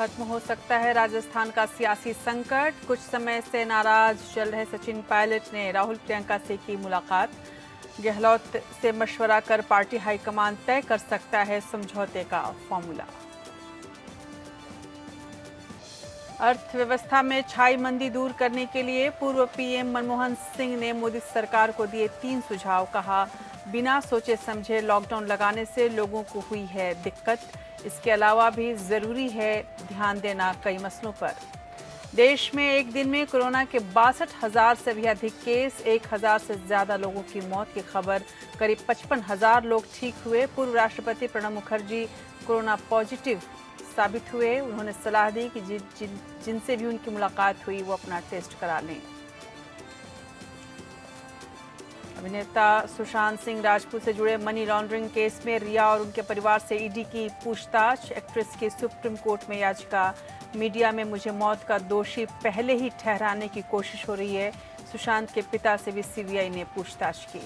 खत्म हो सकता है राजस्थान का सियासी संकट। कुछ समय से नाराज चल रहे सचिन पायलट ने राहुल प्रियंका से की मुलाकात। गहलोत से मशवरा कर पार्टी हाईकमान तय कर सकता है समझौते का फॉर्मूला। अर्थव्यवस्था में छाई मंदी दूर करने के लिए पूर्व पीएम मनमोहन सिंह ने मोदी सरकार को दिए 3 सुझाव। कहा, बिना सोचे समझे लॉकडाउन लगाने से लोगों को हुई है दिक्कत। इसके अलावा भी जरूरी है ध्यान देना कई मसलों पर। देश में एक दिन में कोरोना के 62,000 से भी अधिक केस, 1,000 से ज्यादा लोगों की मौत की खबर। करीब 55,000 लोग ठीक हुए। पूर्व राष्ट्रपति प्रणब मुखर्जी कोरोना पॉजिटिव साबित हुए। उन्होंने सलाह दी कि जिनसे भी उनकी मुलाकात हुई वो अपना टेस्ट करा लें। अभिनेता सुशांत सिंह राजपूत से जुड़े मनी लॉन्ड्रिंग केस में रिया और उनके परिवार से ईडी की पूछताछ। एक्ट्रेस की सुप्रीम कोर्ट में याचिका। मीडिया में मुझे मौत का दोषी पहले ही ठहराने की कोशिश हो रही है। सुशांत के पिता से भी सीबीआई ने पूछताछ की।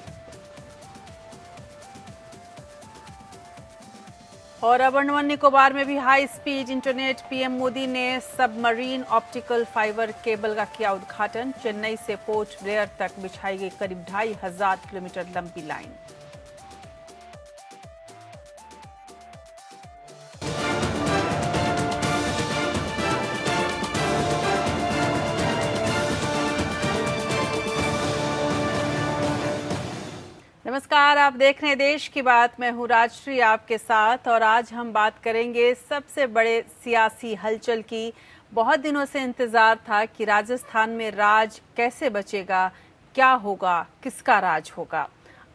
और अब अंडमान निकोबार में भी high speed internet. PM Modi ने सबमरीन ऑप्टिकल फाइबर केबल का किया उद्घाटन। चेन्नई से पोर्ट ब्लेयर तक बिछाई गई करीब 2,500 किलोमीटर लंबी लाइन। नमस्कार, आप देख रहे हैं देश की बात। मैं हूं राजश्री आपके साथ और आज हम बात करेंगे सबसे बड़े सियासी हलचल की। बहुत दिनों से इंतजार था कि राजस्थान में राज कैसे बचेगा, क्या होगा, किसका राज होगा।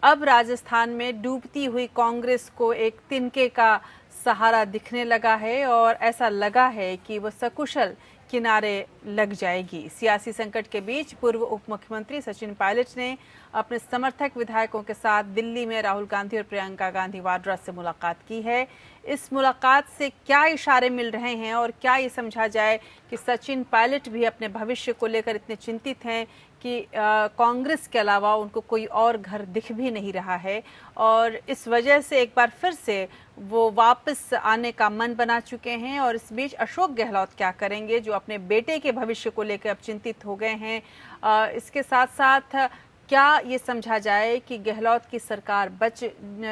अब राजस्थान में डूबती हुई कांग्रेस को एक तिनके का सहारा दिखने लगा है और ऐसा लगा है कि वो सकुशल किनारे लग जाएगी। सियासी संकट के बीच पूर्व उप मुख्यमंत्री सचिन पायलट ने अपने समर्थक विधायकों के साथ दिल्ली में राहुल गांधी और प्रियंका गांधी वाड्रा से मुलाकात की है। इस मुलाकात से क्या इशारे मिल रहे हैं और क्या ये समझा जाए कि सचिन पायलट भी अपने भविष्य को लेकर इतने चिंतित हैं कि कांग्रेस के अलावा उनको कोई और घर दिख भी नहीं रहा है और इस वजह से एक बार फिर से वो वापस आने का मन बना चुके हैं। और इस बीच अशोक गहलोत क्या करेंगे, जो अपने बेटे के भविष्य को लेकर अब चिंतित हो गए हैं। इसके साथ साथ क्या ये समझा जाए कि गहलोत की सरकार बच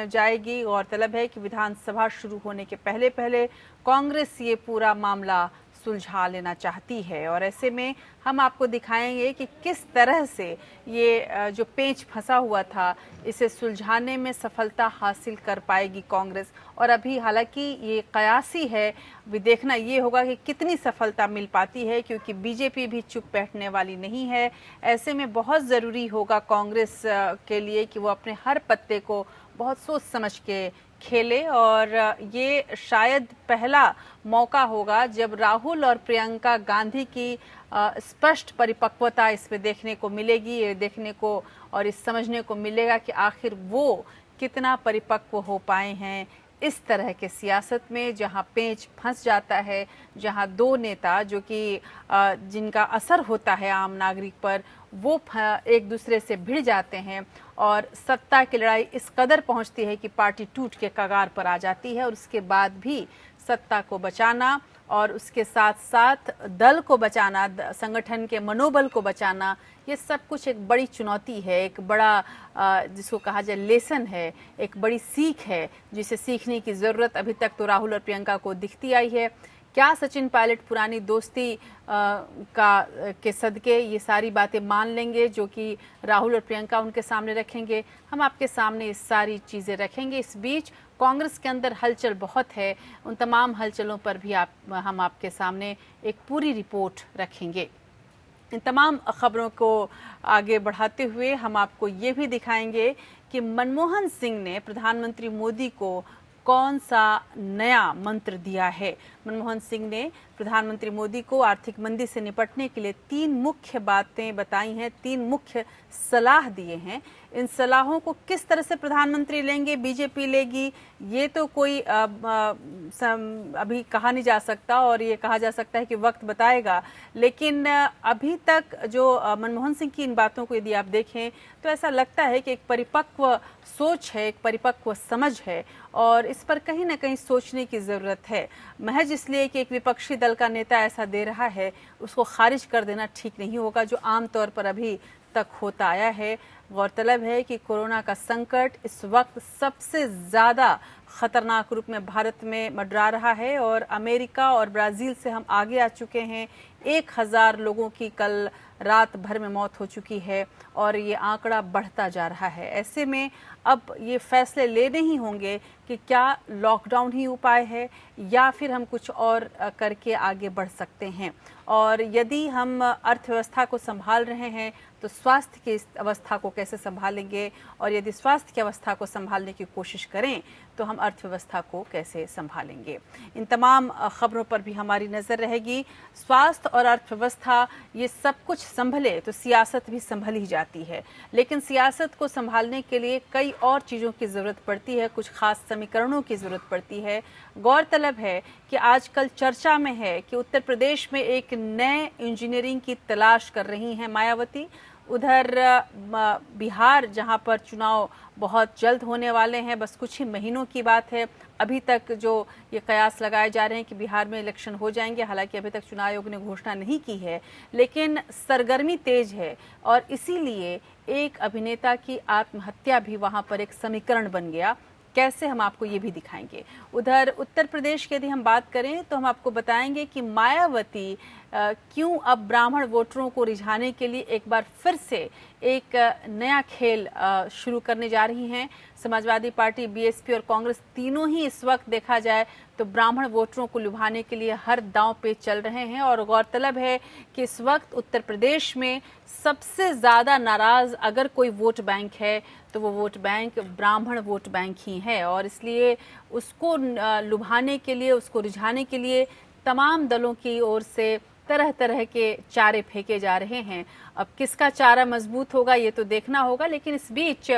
जाएगी। गौरतलब है कि विधानसभा शुरू होने के पहले पहले कांग्रेस ये पूरा मामला सुलझा लेना चाहती है और ऐसे में हम आपको दिखाएंगे कि किस तरह से ये जो पेंच फंसा हुआ था इसे सुलझाने में सफलता हासिल कर पाएगी कांग्रेस। और अभी हालांकि ये कयासी है, भी देखना ये होगा कि कितनी सफलता मिल पाती है, क्योंकि बीजेपी भी चुप बैठने वाली नहीं है। ऐसे में बहुत ज़रूरी होगा कांग्रेस के लिए कि वो अपने हर पत्ते को बहुत सोच समझ के खेले और ये शायद पहला मौका होगा जब राहुल और प्रियंका गांधी की स्पष्ट परिपक्वता इसमें देखने को मिलेगी। ये देखने को और इस समझने को मिलेगा कि आखिर वो कितना परिपक्व हो पाए हैं इस तरह के सियासत में, जहां पेंच फंस जाता है, जहां दो नेता जो कि जिनका असर होता है आम नागरिक पर, वो एक दूसरे से भिड़ जाते हैं और सत्ता की लड़ाई इस कदर पहुंचती है कि पार्टी टूट के कगार पर आ जाती है। और उसके बाद भी सत्ता को बचाना और उसके साथ साथ दल को बचाना, संगठन के मनोबल को बचाना, ये सब कुछ एक बड़ी चुनौती है, एक बड़ा जिसको कहा जाए लेसन है, एक बड़ी सीख है जिसे सीखने की ज़रूरत अभी तक तो राहुल और प्रियंका को दिखती आई है। क्या सचिन पायलट पुरानी दोस्ती के सदके ये सारी बातें मान लेंगे जो कि राहुल और प्रियंका उनके सामने रखेंगे? हम आपके सामने ये सारी चीज़ें रखेंगे। इस बीच कांग्रेस के अंदर हलचल बहुत है, उन तमाम हलचलों पर भी हम आपके सामने एक पूरी रिपोर्ट रखेंगे। इन तमाम खबरों को आगे बढ़ाते हुए हम आपको ये भी दिखाएंगे कि मनमोहन सिंह ने प्रधानमंत्री मोदी को कौन सा नया मंत्र दिया है। मनमोहन सिंह ने प्रधानमंत्री मोदी को आर्थिक मंदी से निपटने के लिए 3 मुख्य बातें बताई हैं, 3 मुख्य सलाह दिए हैं। इन सलाहों को किस तरह से प्रधानमंत्री लेंगे, बीजेपी लेगी, ये तो कोई अभी कहा नहीं जा सकता और ये कहा जा सकता है कि वक्त बताएगा। लेकिन अभी तक जो मनमोहन सिंह की इन बातों को यदि आप देखें तो ऐसा लगता है कि एक परिपक्व सोच है, एक परिपक्व समझ है और इस पर कहीं ना कहीं सोचने की ज़रूरत है। महज खारिज इसलिए कि एक विपक्षी दल का नेता ऐसा दे रहा है, उसको खारिज कर देना ठीक नहीं होगा, जो आमतौर पर अभी तक होता आया है। गौरतलब है कि कोरोना का संकट इस वक्त सबसे ज़्यादा खतरनाक रूप में भारत में मंडरा रहा है और अमेरिका और ब्राज़ील से हम आगे आ चुके हैं। 1000 लोगों की कल रात भर में मौत हो चुकी है और ये आंकड़ा बढ़ता जा रहा है। ऐसे में अब ये फैसले लेने ही होंगे कि क्या लॉकडाउन ही उपाय है या फिर हम कुछ और करके आगे बढ़ सकते हैं। और यदि हम अर्थव्यवस्था को संभाल रहे हैं तो स्वास्थ्य की इस अवस्था को कैसे संभालेंगे, और यदि स्वास्थ्य की अवस्था को संभालने की कोशिश करें तो हम अर्थव्यवस्था को कैसे संभालेंगे। इन तमाम खबरों पर भी हमारी नज़र रहेगी। स्वास्थ्य और अर्थव्यवस्था ये सब कुछ संभले तो सियासत भी संभल ही जाती है, लेकिन सियासत को संभालने के लिए कई और चीज़ों की ज़रूरत पड़ती है, कुछ खास समीकरणों की ज़रूरत पड़ती है। गौरतलब है कि आजकल चर्चा में है कि उत्तर प्रदेश में एक नए इंजीनियरिंग की तलाश कर रही हैं मायावती। उधर बिहार, जहां पर चुनाव बहुत जल्द होने वाले हैं, बस कुछ ही महीनों की बात है। अभी तक जो ये कयास लगाए जा रहे हैं कि बिहार में इलेक्शन हो जाएंगे, हालांकि अभी तक चुनाव आयोग ने घोषणा नहीं की है, लेकिन सरगर्मी तेज है और इसीलिए एक अभिनेता की आत्महत्या भी वहां पर एक समीकरण बन गया। कैसे, हम आपको ये भी दिखाएंगे। उधर उत्तर प्रदेश की यदि हम बात करें तो हम आपको बताएंगे कि मायावती क्यों अब ब्राह्मण वोटरों को रिझाने के लिए एक बार फिर से एक नया खेल शुरू करने जा रही हैं। समाजवादी पार्टी, बीएसपी और कांग्रेस तीनों ही इस वक्त देखा जाए तो ब्राह्मण वोटरों को लुभाने के लिए हर दांव पे चल रहे हैं। और गौरतलब है कि इस वक्त उत्तर प्रदेश में सबसे ज़्यादा नाराज़ अगर कोई वोट बैंक है तो वो वोट बैंक ब्राह्मण वोट बैंक ही है, और इसलिए उसको लुभाने के लिए, उसको रिझाने के लिए तमाम दलों की ओर से तरह तरह के चारे फेंके जा रहे हैं। अब किसका चारा मजबूत होगा ये तो देखना होगा, लेकिन इस बीच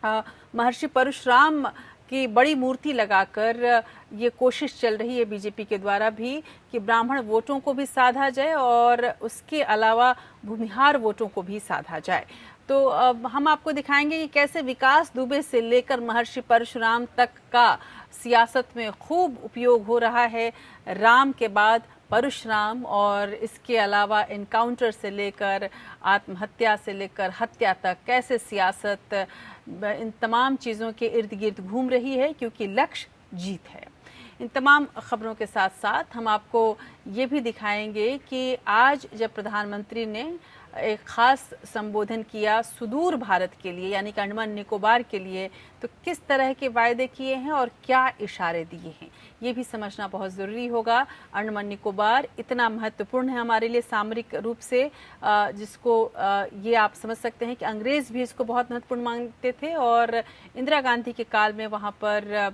महर्षि परशुराम की बड़ी मूर्ति लगाकर ये कोशिश चल रही है बीजेपी के द्वारा भी कि ब्राह्मण वोटों को भी साधा जाए और उसके अलावा भूमिहार वोटों को भी साधा जाए। तो अब हम आपको दिखाएंगे कि कैसे विकास दुबे से लेकर महर्षि परशुराम तक का सियासत में खूब उपयोग हो रहा है। राम के बाद परशुराम, और इसके अलावा इनकाउंटर से लेकर आत्महत्या से लेकर हत्या तक कैसे सियासत इन तमाम चीज़ों के इर्द गिर्द घूम रही है, क्योंकि लक्ष्य जीत है। इन तमाम खबरों के साथ साथ हम आपको ये भी दिखाएंगे कि आज जब प्रधानमंत्री ने एक खास संबोधन किया सुदूर भारत के लिए, यानी कि अंडमान निकोबार के लिए, तो किस तरह के वायदे किए हैं और क्या इशारे दिए हैं, ये भी समझना बहुत ज़रूरी होगा। अंडमान निकोबार इतना महत्वपूर्ण है हमारे लिए सामरिक रूप से, जिसको ये आप समझ सकते हैं कि अंग्रेज़ भी इसको बहुत महत्वपूर्ण मानते थे और इंदिरा गांधी के काल में वहाँ पर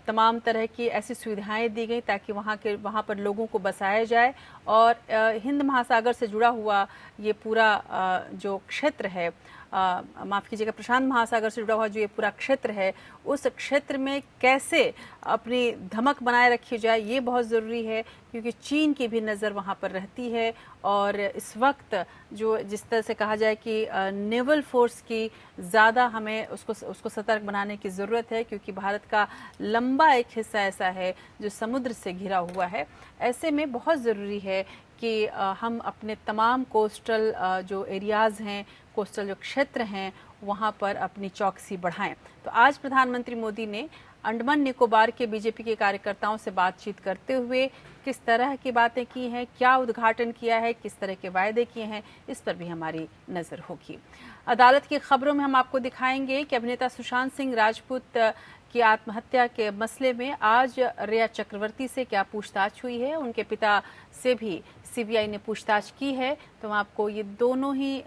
तमाम तरह की ऐसी सुविधाएं दी गई ताकि वहाँ पर लोगों को बसाया जाए। और हिंद महासागर से जुड़ा हुआ ये पूरा जो क्षेत्र है, माफ़ कीजिएगा, प्रशांत महासागर से जुड़ा हुआ जो ये पूरा क्षेत्र है, उस क्षेत्र में कैसे अपनी धमक बनाए रखी जाए ये बहुत ज़रूरी है, क्योंकि चीन की भी नज़र वहाँ पर रहती है। और इस वक्त जो जिस तरह से कहा जाए कि नेवल फोर्स की ज़्यादा हमें उसको सतर्क बनाने की ज़रूरत है, क्योंकि भारत का लंबा एक हिस्सा ऐसा है जो समुद्र से घिरा हुआ है। ऐसे में बहुत ज़रूरी है कि हम अपने तमाम कोस्टल जो एरियाज़ हैं, कोस्टल जो क्षेत्र हैं, वहाँ पर अपनी चौकसी बढ़ाएं। तो आज प्रधानमंत्री मोदी ने अंडमान निकोबार के बीजेपी के कार्यकर्ताओं से बातचीत करते हुए किस तरह की बातें की हैं, क्या उद्घाटन किया है, किस तरह के वायदे किए हैं, इस पर भी हमारी नज़र होगी। अदालत की खबरों में हम आपको दिखाएंगे कि अभिनेता सुशांत सिंह राजपूत की आत्महत्या के मसले में आज रिया चक्रवर्ती से क्या पूछताछ हुई है, उनके पिता से भी सीबीआई ने पूछताछ की है। तो हम आपको ये दोनों ही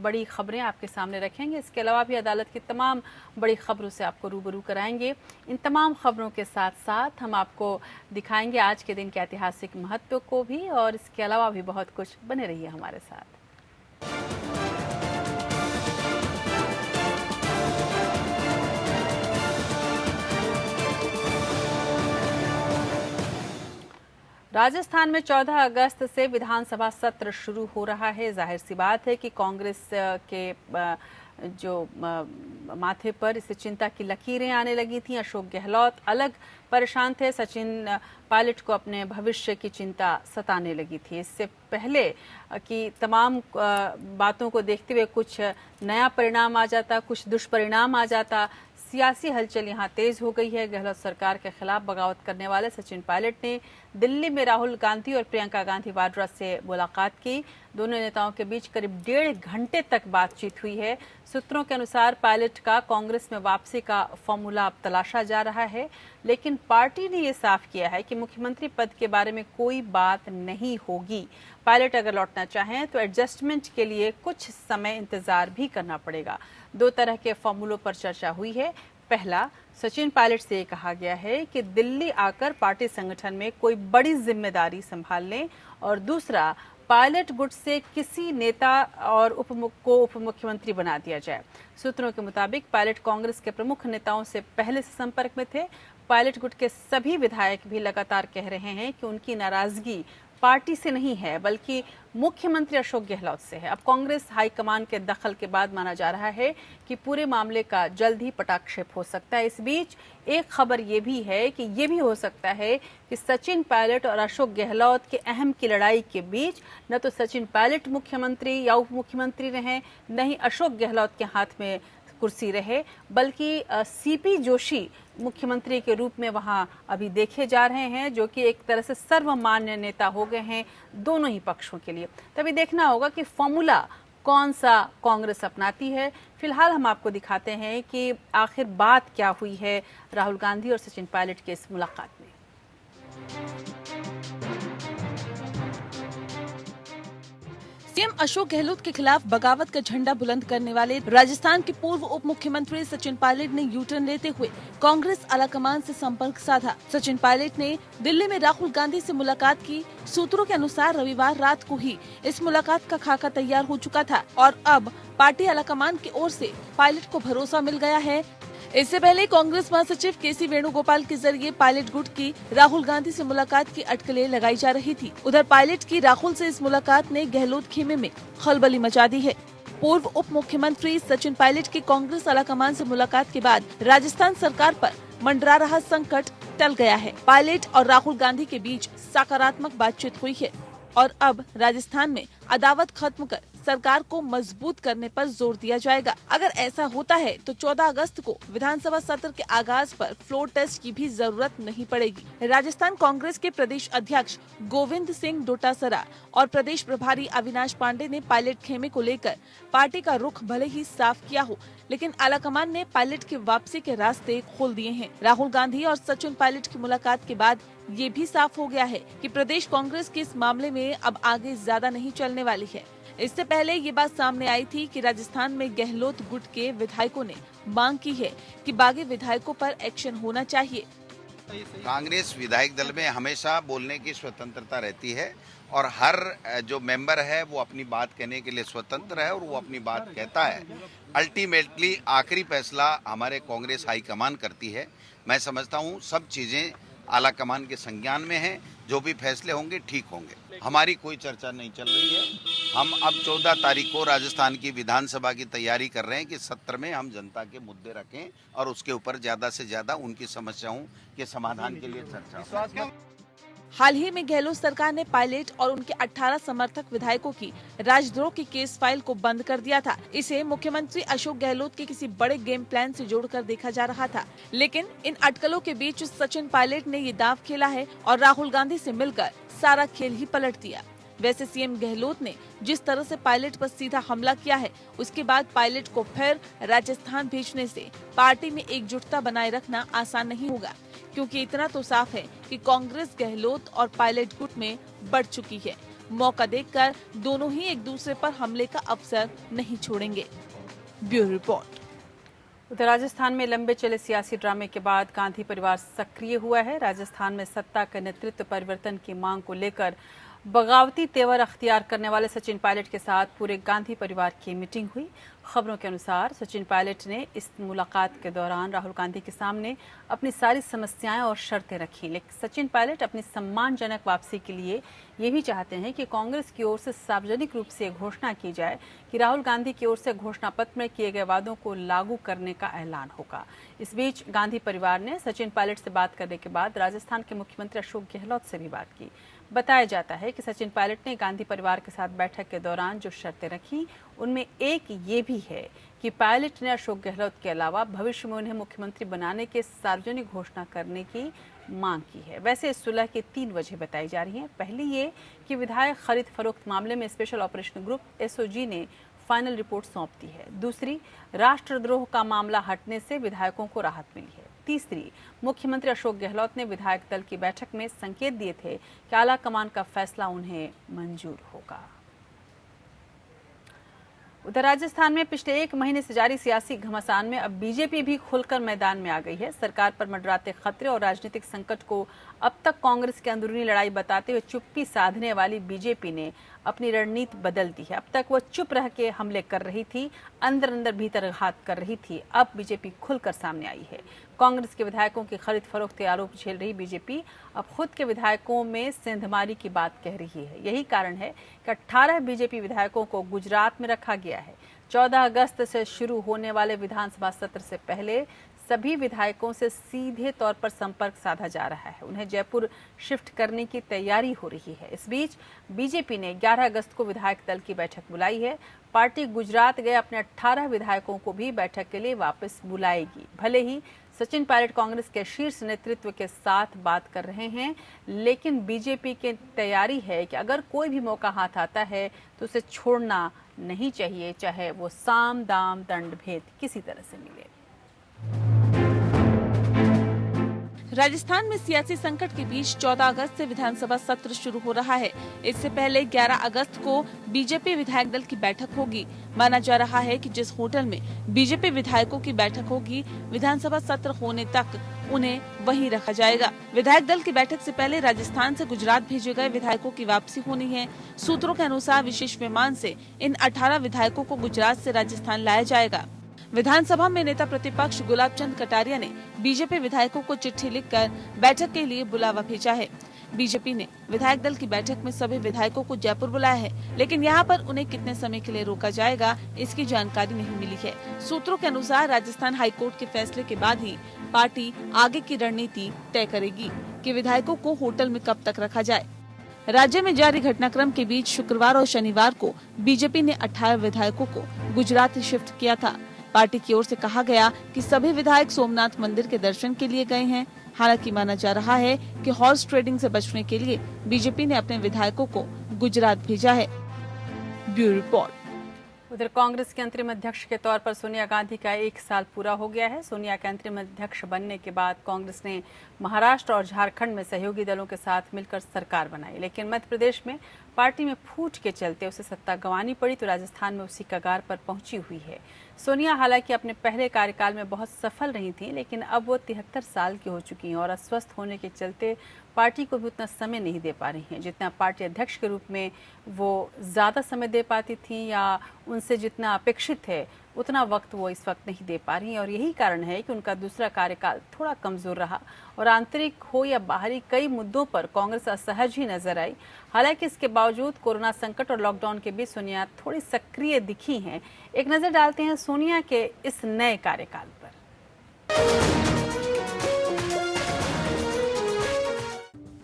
बड़ी खबरें आपके सामने रखेंगे। इसके अलावा भी अदालत की तमाम बड़ी खबरों से आपको रूबरू कराएंगे। इन तमाम खबरों के साथ साथ हम आपको दिखाएंगे आज के दिन के ऐतिहासिक महत्व को भी, और इसके अलावा भी बहुत कुछ। बने रहिए हमारे साथ। राजस्थान में 14 अगस्त से विधानसभा सत्र शुरू हो रहा है। जाहिर सी बात है कि कांग्रेस के जो माथे पर इससे चिंता की लकीरें आने लगी थीं। अशोक गहलोत अलग परेशान थे, सचिन पायलट को अपने भविष्य की चिंता सताने लगी थी। इससे पहले कि तमाम बातों को देखते हुए कुछ नया परिणाम आ जाता, कुछ दुष्परिणाम आ जाता, सियासी हलचल यहाँ तेज हो गई है। गहलोत सरकार के खिलाफ बगावत करने वाले सचिन पायलट ने दिल्ली में राहुल गांधी और प्रियंका गांधी वाड्रा से मुलाकात की। दोनों नेताओं के बीच करीब 1.5 घंटे तक बातचीत हुई है। सूत्रों के अनुसार पायलट का कांग्रेस में वापसी का फॉर्मूला अब तलाशा जा रहा है, लेकिन पार्टी ने यह साफ किया है कि मुख्यमंत्री पद के बारे में कोई बात नहीं होगी। पायलट अगर लौटना चाहें तो एडजस्टमेंट के लिए कुछ समय इंतजार भी करना पड़ेगा। 2 तरह के फॉर्मूलों पर चर्चा हुई है। पहला, सचिन पायलट से कहा गया है कि दिल्ली आकर पार्टी संगठन में कोई बड़ी जिम्मेदारी संभाल लें, और दूसरा, पायलट गुट से किसी नेता और उप मुख्यमंत्री बना दिया जाए। सूत्रों के मुताबिक पायलट कांग्रेस के प्रमुख नेताओं से पहले से संपर्क में थे। पायलट गुट के सभी विधायक भी लगातार कह रहे हैं कि उनकी नाराजगी पार्टी से नहीं है, बल्कि मुख्यमंत्री अशोक गहलोत से है। अब कांग्रेस हाईकमान के दखल के बाद माना जा रहा है कि पूरे मामले का जल्द ही पटाक्षेप हो सकता है। इस बीच एक खबर ये भी है कि ये भी हो सकता है कि सचिन पायलट और अशोक गहलोत के अहम की लड़ाई के बीच न तो सचिन पायलट मुख्यमंत्री या उप मुख्यमंत्री रहे, न ही अशोक गहलोत के हाथ में कुर्सी रहे, बल्कि सीपी जोशी मुख्यमंत्री के रूप में वहां अभी देखे जा रहे हैं, जो कि एक तरह से सर्वमान्य नेता हो गए हैं दोनों ही पक्षों के लिए। तभी देखना होगा कि फॉर्मूला कौन सा कांग्रेस अपनाती है। फिलहाल हम आपको दिखाते हैं कि आखिर बात क्या हुई है राहुल गांधी और सचिन पायलट के इस मुलाकात में। सीएम अशोक गहलोत के खिलाफ बगावत का झंडा बुलंद करने वाले राजस्थान के पूर्व उप मुख्यमंत्री सचिन पायलट ने यू टर्न लेते हुए कांग्रेस आलाकमान से संपर्क साधा। सचिन पायलट ने दिल्ली में राहुल गांधी से मुलाकात की। सूत्रों के अनुसार रविवार रात को ही इस मुलाकात का खाका तैयार हो चुका था और अब पार्टी आलाकमान की ओर से पायलट को भरोसा मिल गया है। इससे पहले कांग्रेस महासचिव केसी वेणुगोपाल के जरिए पायलट गुट की राहुल गांधी से मुलाकात की अटकलें लगाई जा रही थी। उधर पायलट की राहुल से इस मुलाकात ने गहलोत खेमे में खलबली मचा दी है। पूर्व उप मुख्यमंत्री सचिन पायलट की कांग्रेस आलाकमान से मुलाकात के बाद राजस्थान सरकार पर मंडरा रहा संकट टल गया है। पायलट और राहुल गांधी के बीच सकारात्मक बातचीत हुई है और अब राजस्थान में अदावत खत्म कर सरकार को मजबूत करने पर जोर दिया जाएगा। अगर ऐसा होता है तो 14 अगस्त को विधानसभा सत्र के आगाज पर फ्लोर टेस्ट की भी जरूरत नहीं पड़ेगी। राजस्थान कांग्रेस के प्रदेश अध्यक्ष गोविंद सिंह डोटासरा और प्रदेश प्रभारी अविनाश पांडे ने पायलट खेमे को लेकर पार्टी का रुख भले ही साफ किया हो, लेकिन आलाकमान ने पायलट की वापसी के रास्ते खोल दिए हैं। राहुल गांधी और सचिन पायलट की मुलाकात के बाद ये भी साफ हो गया है कि प्रदेश कांग्रेस के इस मामले में अब आगे ज्यादा नहीं चलने वाली है। इससे पहले ये बात सामने आई थी कि राजस्थान में गहलोत गुट के विधायकों ने मांग की है कि बागी विधायकों पर एक्शन होना चाहिए। कांग्रेस विधायक दल में हमेशा बोलने की स्वतंत्रता रहती है और हर जो मेंबर है वो अपनी बात कहने के लिए स्वतंत्र है और वो अपनी बात कहता है। अल्टीमेटली आखिरी फैसला हमारे कांग्रेस हाईकमान करती है। मैं समझता हूँ सब चीजें आला कमान के संज्ञान में है। जो भी फैसले होंगे ठीक होंगे। हमारी कोई चर्चा नहीं चल रही है। हम अब 14 तारीख को राजस्थान की विधानसभा की तैयारी कर रहे हैं कि सत्र में हम जनता के मुद्दे रखें और उसके ऊपर ज्यादा से ज्यादा उनकी समस्याओं के समाधान के लिए चर्चा हो। हाल ही में गहलोत सरकार ने पायलट और उनके 18 समर्थक विधायकों की राजद्रोह की केस फाइल को बंद कर दिया था। इसे मुख्यमंत्री अशोक गहलोत के किसी बड़े गेम प्लान से जोड़कर देखा जा रहा था, लेकिन इन अटकलों के बीच सचिन पायलट ने ये दांव खेला है और राहुल गांधी से मिलकर सारा खेल ही पलट दिया। वैसे सीएम गहलोत ने जिस तरह से पायलट पर सीधा हमला किया है, उसके बाद पायलट को फिर राजस्थान भेजने से पार्टी में एकजुटता बनाए रखना आसान नहीं होगा, क्योंकि इतना तो साफ है कि कांग्रेस गहलोत और पायलट गुट में बढ़ चुकी है। मौका देखकर दोनों ही एक दूसरे पर हमले का अवसर नहीं छोड़ेंगे। Bureau report. उधर राजस्थान में लंबे चले सियासी ड्रामे के बाद गांधी परिवार सक्रिय हुआ है। राजस्थान में सत्ता के नेतृत्व परिवर्तन की मांग को लेकर बगावती तेवर अख्तियार करने वाले सचिन पायलट के साथ पूरे गांधी परिवार की मीटिंग हुई। खबरों के अनुसार सचिन पायलट ने इस मुलाकात के दौरान राहुल गांधी के सामने अपनी सारी समस्याएं और शर्तें रखी। लेकिन सचिन पायलट अपनी सम्मानजनक वापसी के लिए ये भी चाहते हैं कि कांग्रेस की ओर से सार्वजनिक रूप से घोषणा की जाए कि राहुल गांधी की ओर से घोषणा पत्र में किए गए वादों को लागू करने का ऐलान होगा। इस बीच गांधी परिवार ने सचिन पायलट से बात करने के बाद राजस्थान के मुख्यमंत्री अशोक गहलोत से भी बात की। बताया जाता है कि सचिन पायलट ने गांधी परिवार के साथ बैठक के दौरान जो शर्तें रखी उनमें एक ये भी है कि पायलट ने अशोक गहलोत के अलावा भविष्य में उन्हें मुख्यमंत्री बनाने के सार्वजनिक घोषणा करने की मांग की है। वैसे इस सुलह की 3 वजह बताई जा रही हैं। पहली ये कि विधायक खरीद फरोख्त मामले में स्पेशल ऑपरेशन ग्रुप एसओजी ने फाइनल रिपोर्ट सौंप दी है। दूसरी, राष्ट्रद्रोह का मामला हटने से विधायकों को राहत मिली है। तीसरी, मुख्यमंत्री अशोक गहलोत ने विधायक दल की बैठक में संकेत दिए थे कि आला कमान का फैसला उन्हें मंजूर होगा। उधर राजस्थान में पिछले 1 महीने से जारी सियासी घमासान में अब बीजेपी भी खुलकर मैदान में आ गई है। सरकार पर मंडराते खतरे और राजनीतिक संकट को अब तक कांग्रेस की अंदरूनी लड़ाई बताते हुए चुप्पी साधने वाली बीजेपी ने अपनी रणनीति बदल दी है। अब तक वो चुप रह के हमले कर रही थी, अंदर अंदर भीतर घात कर रही थी। अब बीजेपी खुलकर सामने आई है। कांग्रेस के विधायकों की खरीद फरोख्त के आरोप झेल रही बीजेपी अब खुद के विधायकों में सेंधमारी की बात कह रही है। यही कारण है कि 18 बीजेपी विधायकों को गुजरात में रखा गया है। 14 अगस्त से शुरू होने वाले विधानसभा सत्र से पहले सभी विधायकों से सीधे तौर पर संपर्क साधा जा रहा है। उन्हें जयपुर शिफ्ट करने की तैयारी हो रही है। इस बीच बीजेपी ने 11 अगस्त को विधायक दल की बैठक बुलाई है। पार्टी गुजरात गए अपने 18 विधायकों को भी बैठक के लिए वापस बुलाएगी। भले ही सचिन पायलट कांग्रेस के शीर्ष नेतृत्व के साथ बात कर रहे हैं, लेकिन बीजेपी की तैयारी है कि अगर कोई भी मौका हाथ आता है तो उसे छोड़ना नहीं चाहिए, चाहे वो साम दाम दंड भेद किसी तरह से मिले। राजस्थान में सियासी संकट के बीच 14 अगस्त से विधानसभा सत्र शुरू हो रहा है। इससे पहले 11 अगस्त को बीजेपी विधायक दल की बैठक होगी। माना जा रहा है कि जिस होटल में बीजेपी विधायकों की बैठक होगी, विधानसभा सत्र होने तक उन्हें वहीं रखा जाएगा। विधायक दल की बैठक से पहले राजस्थान से गुजरात भेजे गए विधायकों की वापसी होनी है। सूत्रों के अनुसार विशेष विमान से इन 18 विधायकों को गुजरात से राजस्थान लाया जाएगा। विधानसभा में नेता प्रतिपक्ष गुलाब चंद कटारिया ने बीजेपी विधायकों को चिट्ठी लिखकर बैठक के लिए बुलावा भेजा है। बीजेपी ने विधायक दल की बैठक में सभी विधायकों को जयपुर बुलाया है, लेकिन यहाँ पर उन्हें कितने समय के लिए रोका जाएगा, इसकी जानकारी नहीं मिली है। सूत्रों के अनुसार राजस्थान हाईकोर्ट के फैसले के बाद ही पार्टी आगे की रणनीति तय करेगी कि विधायकों को होटल में कब तक रखा जाए। राज्य में जारी घटनाक्रम के बीच शुक्रवार और शनिवार को बीजेपी ने 18 विधायकों को गुजरात शिफ्ट किया था। पार्टी की ओर से कहा गया कि सभी विधायक सोमनाथ मंदिर के दर्शन के लिए गए हैं। हालांकि माना जा रहा है कि हॉर्स ट्रेडिंग से बचने के लिए बीजेपी ने अपने विधायकों को गुजरात भेजा है। Bureau report. उधर कांग्रेस के अंतरिम अध्यक्ष के तौर पर सोनिया गांधी का 1 साल पूरा हो गया है। सोनिया के अंतरिम अध्यक्ष बनने के बाद कांग्रेस ने महाराष्ट्र और झारखंड में सहयोगी दलों के साथ मिलकर सरकार बनाई, लेकिन मध्य प्रदेश में पार्टी में फूट के चलते उसे सत्ता गंवानी पड़ी, तो राजस्थान में उसी कगार पर पहुंची हुई है। सोनिया हालांकि अपने पहले कार्यकाल में बहुत सफल रही थी, लेकिन अब वो 73 साल की हो चुकी हैं और अस्वस्थ होने के चलते पार्टी को भी उतना समय नहीं दे पा रही हैं जितना पार्टी अध्यक्ष के रूप में वो ज़्यादा समय दे पाती थी, या उनसे जितना अपेक्षित है उतना वक्त वो इस वक्त नहीं दे पा रही हैं। और यही कारण है कि उनका दूसरा कार्यकाल थोड़ा कमज़ोर रहा और आंतरिक हो या बाहरी कई मुद्दों पर कांग्रेस असहज ही नजर आई। हालांकि इसके बावजूद कोरोना संकट और लॉकडाउन के बीच सोनिया थोड़ी सक्रिय दिखी हैं। एक नज़र डालते हैं सोनिया के इस नए कार्यकाल पर।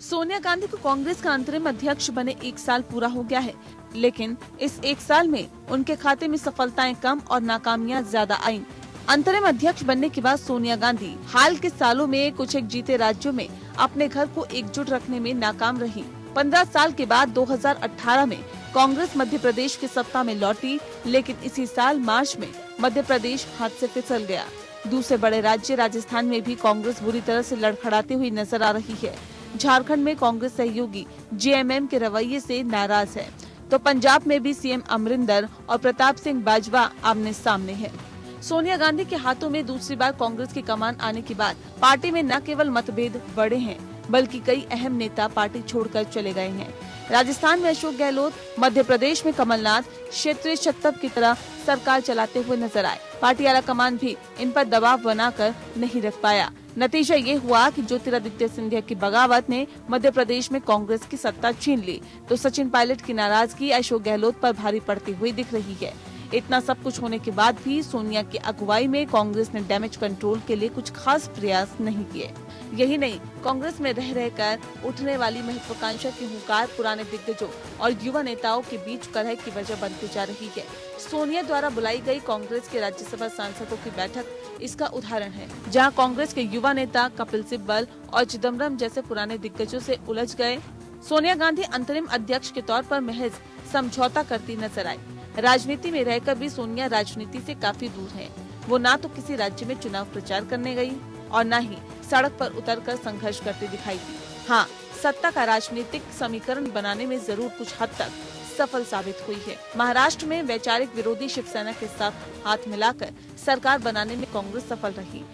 सोनिया गांधी को कांग्रेस का अंतरिम अध्यक्ष बने 1 साल पूरा हो गया है, लेकिन इस 1 साल में उनके खाते में सफलताएं कम और नाकामियां ज्यादा आईं। अंतरिम अध्यक्ष बनने के बाद सोनिया गांधी हाल के सालों में कुछ एक जीते राज्यों में अपने घर को एकजुट रखने में नाकाम रही। 15 साल के बाद 2018 में कांग्रेस मध्य प्रदेश की सत्ता में लौटी, लेकिन इसी साल मार्च में मध्य प्रदेश हाथ से फिसल गया। दूसरे बड़े राज्य राजस्थान में भी कांग्रेस बुरी तरह से लड़खड़ाती हुई नजर आ रही है। झारखंड में कांग्रेस सहयोगी जेएमएम के रवैये से नाराज है, तो पंजाब में भी सीएम अमरिंदर और प्रताप सिंह बाजवा आमने सामने हैं। सोनिया गांधी के हाथों में दूसरी बार कांग्रेस की कमान आने के बाद पार्टी में न केवल मतभेद बढ़े हैं, बल्कि कई अहम नेता पार्टी छोड़कर चले गए हैं। राजस्थान में अशोक गहलोत, मध्य प्रदेश में कमलनाथ क्षेत्रीय छत्तर की तरह सरकार चलाते हुए नजर आए। पार्टी आलाकमान भी इन पर दबाव बनाकर नहीं रख पाया। नतीजा ये हुआ कि ज्योतिरादित्य सिंधिया की बगावत ने मध्य प्रदेश में कांग्रेस की सत्ता छीन ली, तो सचिन पायलट की नाराजगी अशोक गहलोत पर भारी पड़ती हुई दिख रही है। इतना सब कुछ होने के बाद भी सोनिया की अगुवाई में कांग्रेस ने डैमेज कंट्रोल के लिए कुछ खास प्रयास नहीं किए। यही नहीं, कांग्रेस में रह रहकर उठने वाली महत्वाकांक्षा की हुंकार पुराने दिग्गजों और युवा नेताओं के बीच कलह की वजह बनती जा रही है। सोनिया द्वारा बुलाई गई कांग्रेस के राज्यसभा सांसदों की बैठक इसका उदाहरण है, जहां कांग्रेस के युवा नेता कपिल सिब्बल और चिदम्बरम जैसे पुराने दिग्गजों से उलझ गए। सोनिया गांधी अंतरिम अध्यक्ष के तौर पर महज समझौता करती नजर आई। राजनीति में रहकर भी सोनिया राजनीति से काफी दूर है। वो ना तो किसी राज्य में चुनाव प्रचार करने गई और न ही सड़क पर उतरकर संघर्ष करती दिखाई दी। हाँ, सत्ता का राजनीतिक समीकरण बनाने में जरूर कुछ हद तक सफल साबित हुई है। महाराष्ट्र में वैचारिक विरोधी शिवसेना के साथ हाथ मिलाकर सरकार बनाने में कांग्रेस सफल रही,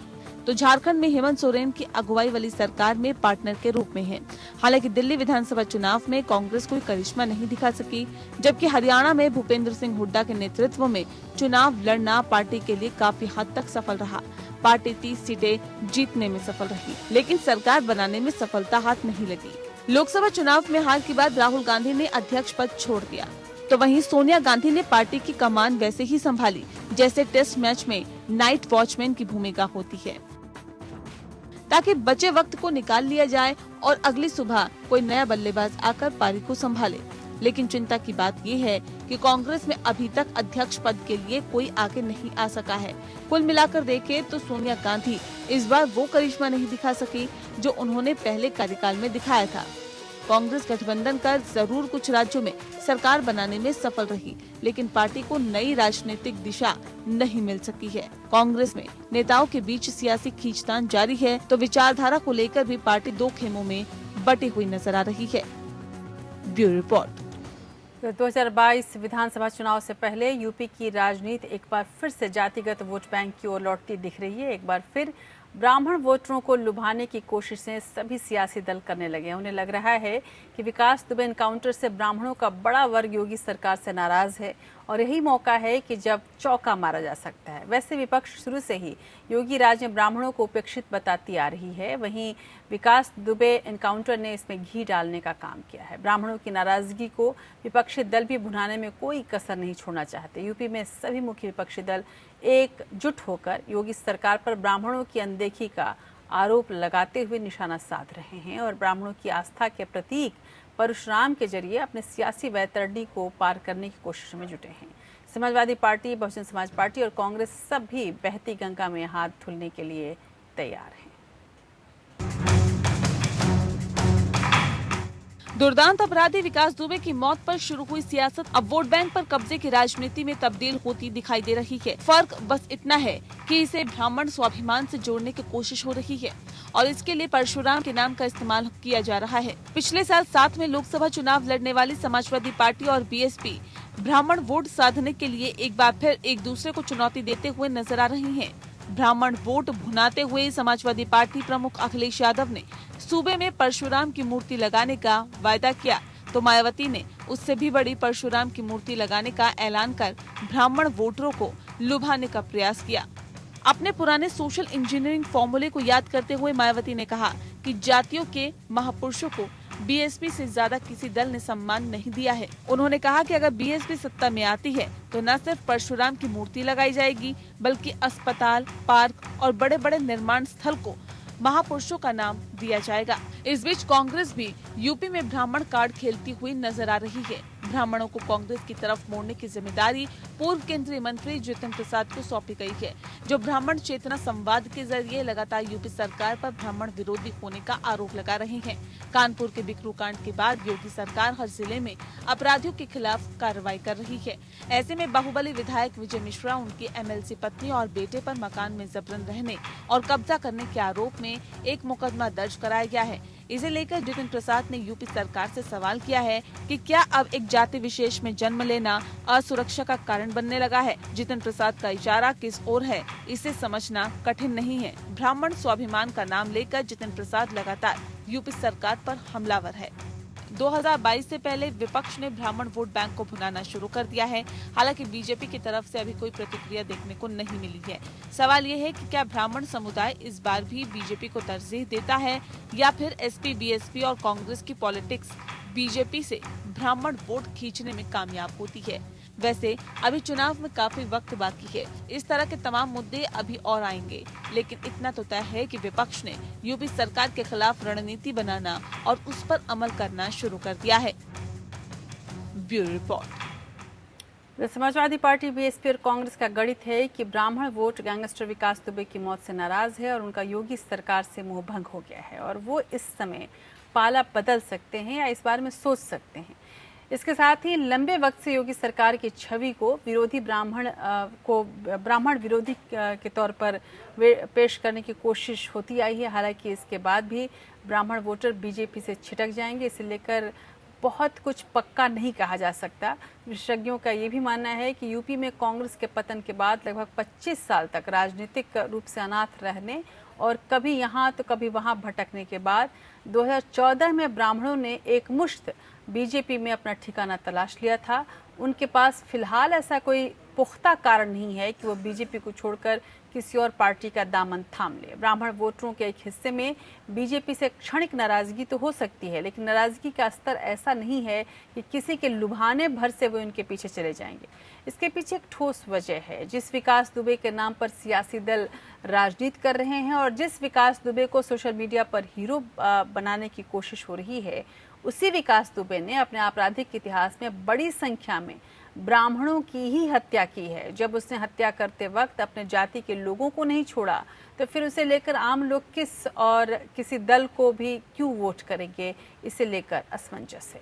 तो झारखंड में हेमंत सोरेन की अगुवाई वाली सरकार में पार्टनर के रूप में है। हालांकि दिल्ली विधानसभा चुनाव में कांग्रेस कोई करिश्मा नहीं दिखा सकी, जबकि हरियाणा में भूपेंद्र सिंह हुड्डा के नेतृत्व में चुनाव लड़ना पार्टी के लिए काफी हद तक सफल रहा। पार्टी 30 सीटें जीतने में सफल रही, लेकिन सरकार बनाने में सफलता हाथ नहीं लगी। लोकसभा चुनाव में हार के बाद राहुल गांधी ने अध्यक्ष पद छोड़ दिया, तो वहीं सोनिया गांधी ने पार्टी की कमान वैसे ही संभाली जैसे टेस्ट मैच में नाइट वॉचमैन की भूमिका होती है, ताकि बचे वक्त को निकाल लिया जाए और अगली सुबह कोई नया बल्लेबाज आकर पारी को संभाले। लेकिन चिंता की बात ये है कि कांग्रेस में अभी तक अध्यक्ष पद के लिए कोई आगे नहीं आ सका है। कुल मिलाकर देखें तो सोनिया गांधी इस बार वो करिश्मा नहीं दिखा सकी जो उन्होंने पहले कार्यकाल में दिखाया था। कांग्रेस गठबंधन कर जरूर कुछ राज्यों में सरकार बनाने में सफल रही, लेकिन पार्टी को नई राजनीतिक दिशा नहीं मिल सकी है। कांग्रेस में नेताओं के बीच सियासी खींचतान जारी है, तो विचारधारा को लेकर भी पार्टी दो खेमों में बटी हुई नजर आ रही है। Bureau report. 2022 विधानसभा चुनाव से पहले यूपी की राजनीति एक बार फिर से जातिगत वोट बैंक की ओर लौटती दिख रही है। एक बार फिर ब्राह्मण वोटरों को लुभाने की कोशिशें सभी सियासी दल करने लगे हैं। उन्हें लग रहा है कि विकास दुबे एनकाउंटर से ब्राह्मणों का बड़ा वर्ग योगी सरकार से नाराज है और यही मौका है कि जब चौका मारा जा सकता है। वैसे विपक्ष शुरू से ही योगी राज में ब्राह्मणों को उपेक्षित बताती आ रही है, वहीं विकास दुबे एनकाउंटर ने इसमें घी डालने का काम किया है। ब्राह्मणों की नाराजगी को विपक्षी दल भी भुनाने में कोई कसर नहीं छोड़ना चाहते। यूपी में सभी मुख्य विपक्षी दल एकजुट होकर योगी सरकार पर ब्राह्मणों की अनदेखी का आरोप लगाते हुए निशाना साध रहे हैं और ब्राह्मणों की आस्था के प्रतीक परशुराम के जरिए अपने सियासी वैतरणी को पार करने की कोशिश में जुटे हैं। समाजवादी पार्टी, बहुजन समाज पार्टी और कांग्रेस सब भी बहती गंगा में हाथ धुलने के लिए तैयार हैं। दुर्दांत अपराधी विकास दुबे की मौत पर शुरू हुई सियासत अब वोट बैंक पर कब्जे की राजनीति में तब्दील होती दिखाई दे रही है। फर्क बस इतना है कि इसे ब्राह्मण स्वाभिमान से जोड़ने की कोशिश हो रही है और इसके लिए परशुराम के नाम का इस्तेमाल किया जा रहा है। पिछले साल 7 में लोकसभा चुनाव लड़ने वाली समाजवादी पार्टी और बीएसपी ब्राह्मण वोट साधने के लिए एक बार फिर एक दूसरे को चुनौती देते हुए नजर आ रही हैं। ब्राह्मण वोट भुनाते हुए समाजवादी पार्टी प्रमुख अखिलेश यादव ने सूबे में परशुराम की मूर्ति लगाने का वायदा किया, तो मायावती ने उससे भी बड़ी परशुराम की मूर्ति लगाने का ऐलान कर ब्राह्मण वोटरों को लुभाने का प्रयास किया। अपने पुराने सोशल इंजीनियरिंग फॉर्मूले को याद करते हुए मायावती ने कहा कि जातियों के महापुरुषों को बीएसपी से ज्यादा किसी दल ने सम्मान नहीं दिया है। उन्होंने कहा कि अगर बीएसपी सत्ता में आती है तो न सिर्फ परशुराम की मूर्ति लगाई जाएगी, बल्कि अस्पताल, पार्क और बड़े बड़े निर्माण स्थल को महापुरुषों का नाम दिया जाएगा। इस बीच कांग्रेस भी यूपी में ब्राह्मण कार्ड खेलती हुई नजर आ रही है। ब्राह्मणों को कांग्रेस की तरफ मोड़ने की जिम्मेदारी पूर्व केंद्रीय मंत्री जितिन प्रसाद को सौंपी गई है, जो ब्राह्मण चेतना संवाद के जरिए लगातार यूपी सरकार पर ब्राह्मण विरोधी होने का आरोप लगा रहे हैं। कानपुर के बिकरू कांड के बाद योगी सरकार हर जिले में अपराधियों के खिलाफ कार्रवाई कर रही है। ऐसे में बाहुबली विधायक विजय मिश्रा, उनकी एमएलसी पत्नी और बेटे पर मकान में जबरन रहने और कब्जा करने के आरोप में एक मुकदमा दर्ज कराया गया है। इसे लेकर जितिन प्रसाद ने यूपी सरकार से सवाल किया है कि क्या अब एक जाति विशेष में जन्म लेना असुरक्षा का कारण बनने लगा है। जितिन प्रसाद का इशारा किस ओर है, इसे समझना कठिन नहीं है। ब्राह्मण स्वाभिमान का नाम लेकर जितिन प्रसाद लगातार यूपी सरकार पर हमलावर है। 2022 से पहले विपक्ष ने ब्राह्मण वोट बैंक को भुनाना शुरू कर दिया है। हालांकि बीजेपी की तरफ से अभी कोई प्रतिक्रिया देखने को नहीं मिली है। सवाल ये है कि क्या ब्राह्मण समुदाय इस बार भी बीजेपी को तरजीह देता है या फिर एसपी, बीएसपी और कांग्रेस की पॉलिटिक्स बीजेपी से ब्राह्मण वोट खींचने में कामयाब होती है। वैसे अभी चुनाव में काफी वक्त बाकी है। इस तरह के तमाम मुद्दे अभी और आएंगे, लेकिन इतना तो तय है कि विपक्ष ने यूपी सरकार के खिलाफ रणनीति बनाना और उस पर अमल करना शुरू कर दिया है। Bureau report. Samajwadi party, BSP और कांग्रेस का गणित है कि ब्राह्मण वोट गैंगस्टर विकास दुबे की मौत से नाराज है और उनका योगी सरकार से मोहभंग हो गया है और वो इस समय पाला बदल सकते हैं या इस बारे में सोच सकते हैं। इसके साथ ही लंबे वक्त से योगी सरकार की छवि को ब्राह्मण विरोधी के तौर पर पेश करने की कोशिश होती आई है। हालांकि इसके बाद भी ब्राह्मण वोटर बीजेपी से छिटक जाएंगे, इसे लेकर बहुत कुछ पक्का नहीं कहा जा सकता। विशेषज्ञों का ये भी मानना है कि यूपी में कांग्रेस के पतन के बाद लगभग 25 साल तक राजनीतिक रूप से अनाथ रहने और कभी यहाँ तो कभी वहाँ भटकने के बाद 2014 में ब्राह्मणों ने एक मुश्त बीजेपी में अपना ठिकाना तलाश लिया था। उनके पास फिलहाल ऐसा कोई पुख्ता कारण नहीं है कि वो बीजेपी को छोड़कर किसी और पार्टी का दामन थाम ले। ब्राह्मण वोटरों के एक हिस्से में बीजेपी से क्षणिक नाराजगी तो हो सकती है, लेकिन नाराजगी का स्तर ऐसा नहीं है कि किसी के लुभाने भर से वो उनके पीछे चले जाएंगे। इसके पीछे एक ठोस वजह है। जिस विकास दुबे के नाम पर सियासी दल राजनीति कर रहे हैं और जिस विकास दुबे को सोशल मीडिया पर हीरो बनाने की कोशिश हो रही है, उसी विकास दुबे ने अपने आपराधिक इतिहास में बड़ी संख्या में ब्राह्मणों की ही हत्या की है। जब उसने हत्या करते वक्त अपने जाति के लोगों को नहीं छोड़ा, तो फिर उसे लेकर आम लोग किस और किसी दल को भी क्यों वोट करेंगे, इसे लेकर असमंजस है।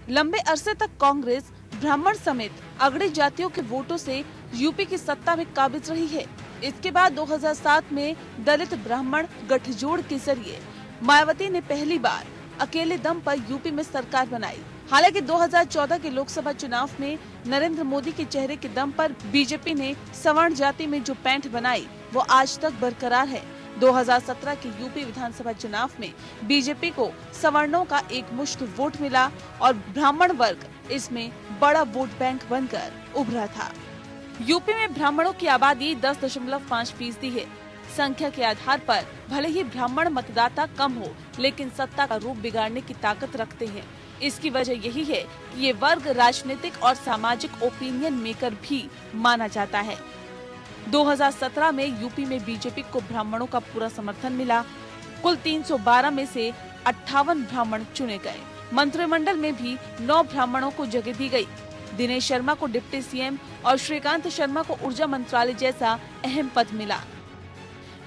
लंबे अरसे तक कांग्रेस ब्राह्मण समेत अगड़ी जातियों के वोटों से यूपी की सत्ता में काबिज रही है। इसके बाद 2007 में दलित ब्राह्मण गठजोड़ के जरिए मायावती ने पहली बार अकेले दम पर यूपी में सरकार बनाई। हालांकि 2014 के लोकसभा चुनाव में नरेंद्र मोदी के चेहरे के दम पर बीजेपी ने सवर्ण जाति में जो पैंठ बनाई वो आज तक बरकरार है। 2017 के यूपी विधानसभा चुनाव में बीजेपी को सवर्णों का एक मुश्त वोट मिला और ब्राह्मण वर्ग इसमें बड़ा वोट बैंक बनकर उभरा था। यूपी में ब्राह्मणों की आबादी 10.5% है। संख्या के आधार पर भले ही ब्राह्मण मतदाता कम हो, लेकिन सत्ता का रूप बिगाड़ने की ताकत रखते हैं। इसकी वजह यही है कि ये वर्ग राजनीतिक और सामाजिक ओपिनियन मेकर भी माना जाता है। 2017 में यूपी में बीजेपी को ब्राह्मणों का पूरा समर्थन मिला। कुल 312 में से 58 ब्राह्मण चुने गए। मंत्रिमंडल में भी 9 ब्राह्मणों को जगह दी गई। दिनेश शर्मा को डिप्टी सीएम और श्रीकांत शर्मा को ऊर्जा मंत्रालय जैसा अहम पद मिला।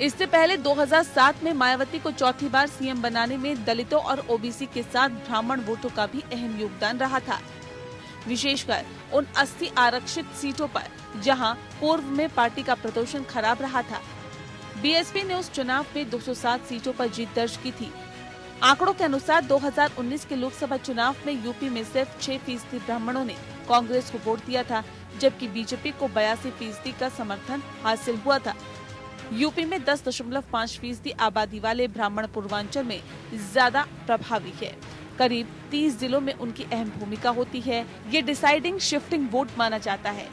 इससे पहले 2007 में मायावती को चौथी बार सीएम बनाने में दलितों और ओबीसी के साथ ब्राह्मण वोटों का भी अहम योगदान रहा था, विशेषकर उन 80 आरक्षित सीटों पर जहां पूर्व में पार्टी का प्रदर्शन खराब रहा था। बीएसपी ने उस चुनाव में 207 सीटों पर जीत दर्ज की थी। आंकड़ों के अनुसार 2019 के लोकसभा चुनाव में यूपी में सिर्फ 6% ब्राह्मणों ने कांग्रेस को वोट दिया था, जबकि बीजेपी को 82% का समर्थन हासिल हुआ था। यूपी में 10.5% आबादी वाले ब्राह्मण पूर्वांचल में ज्यादा प्रभावी है। करीब 30 जिलों में उनकी अहम भूमिका होती है। ये डिसाइडिंग शिफ्टिंग वोट माना जाता है।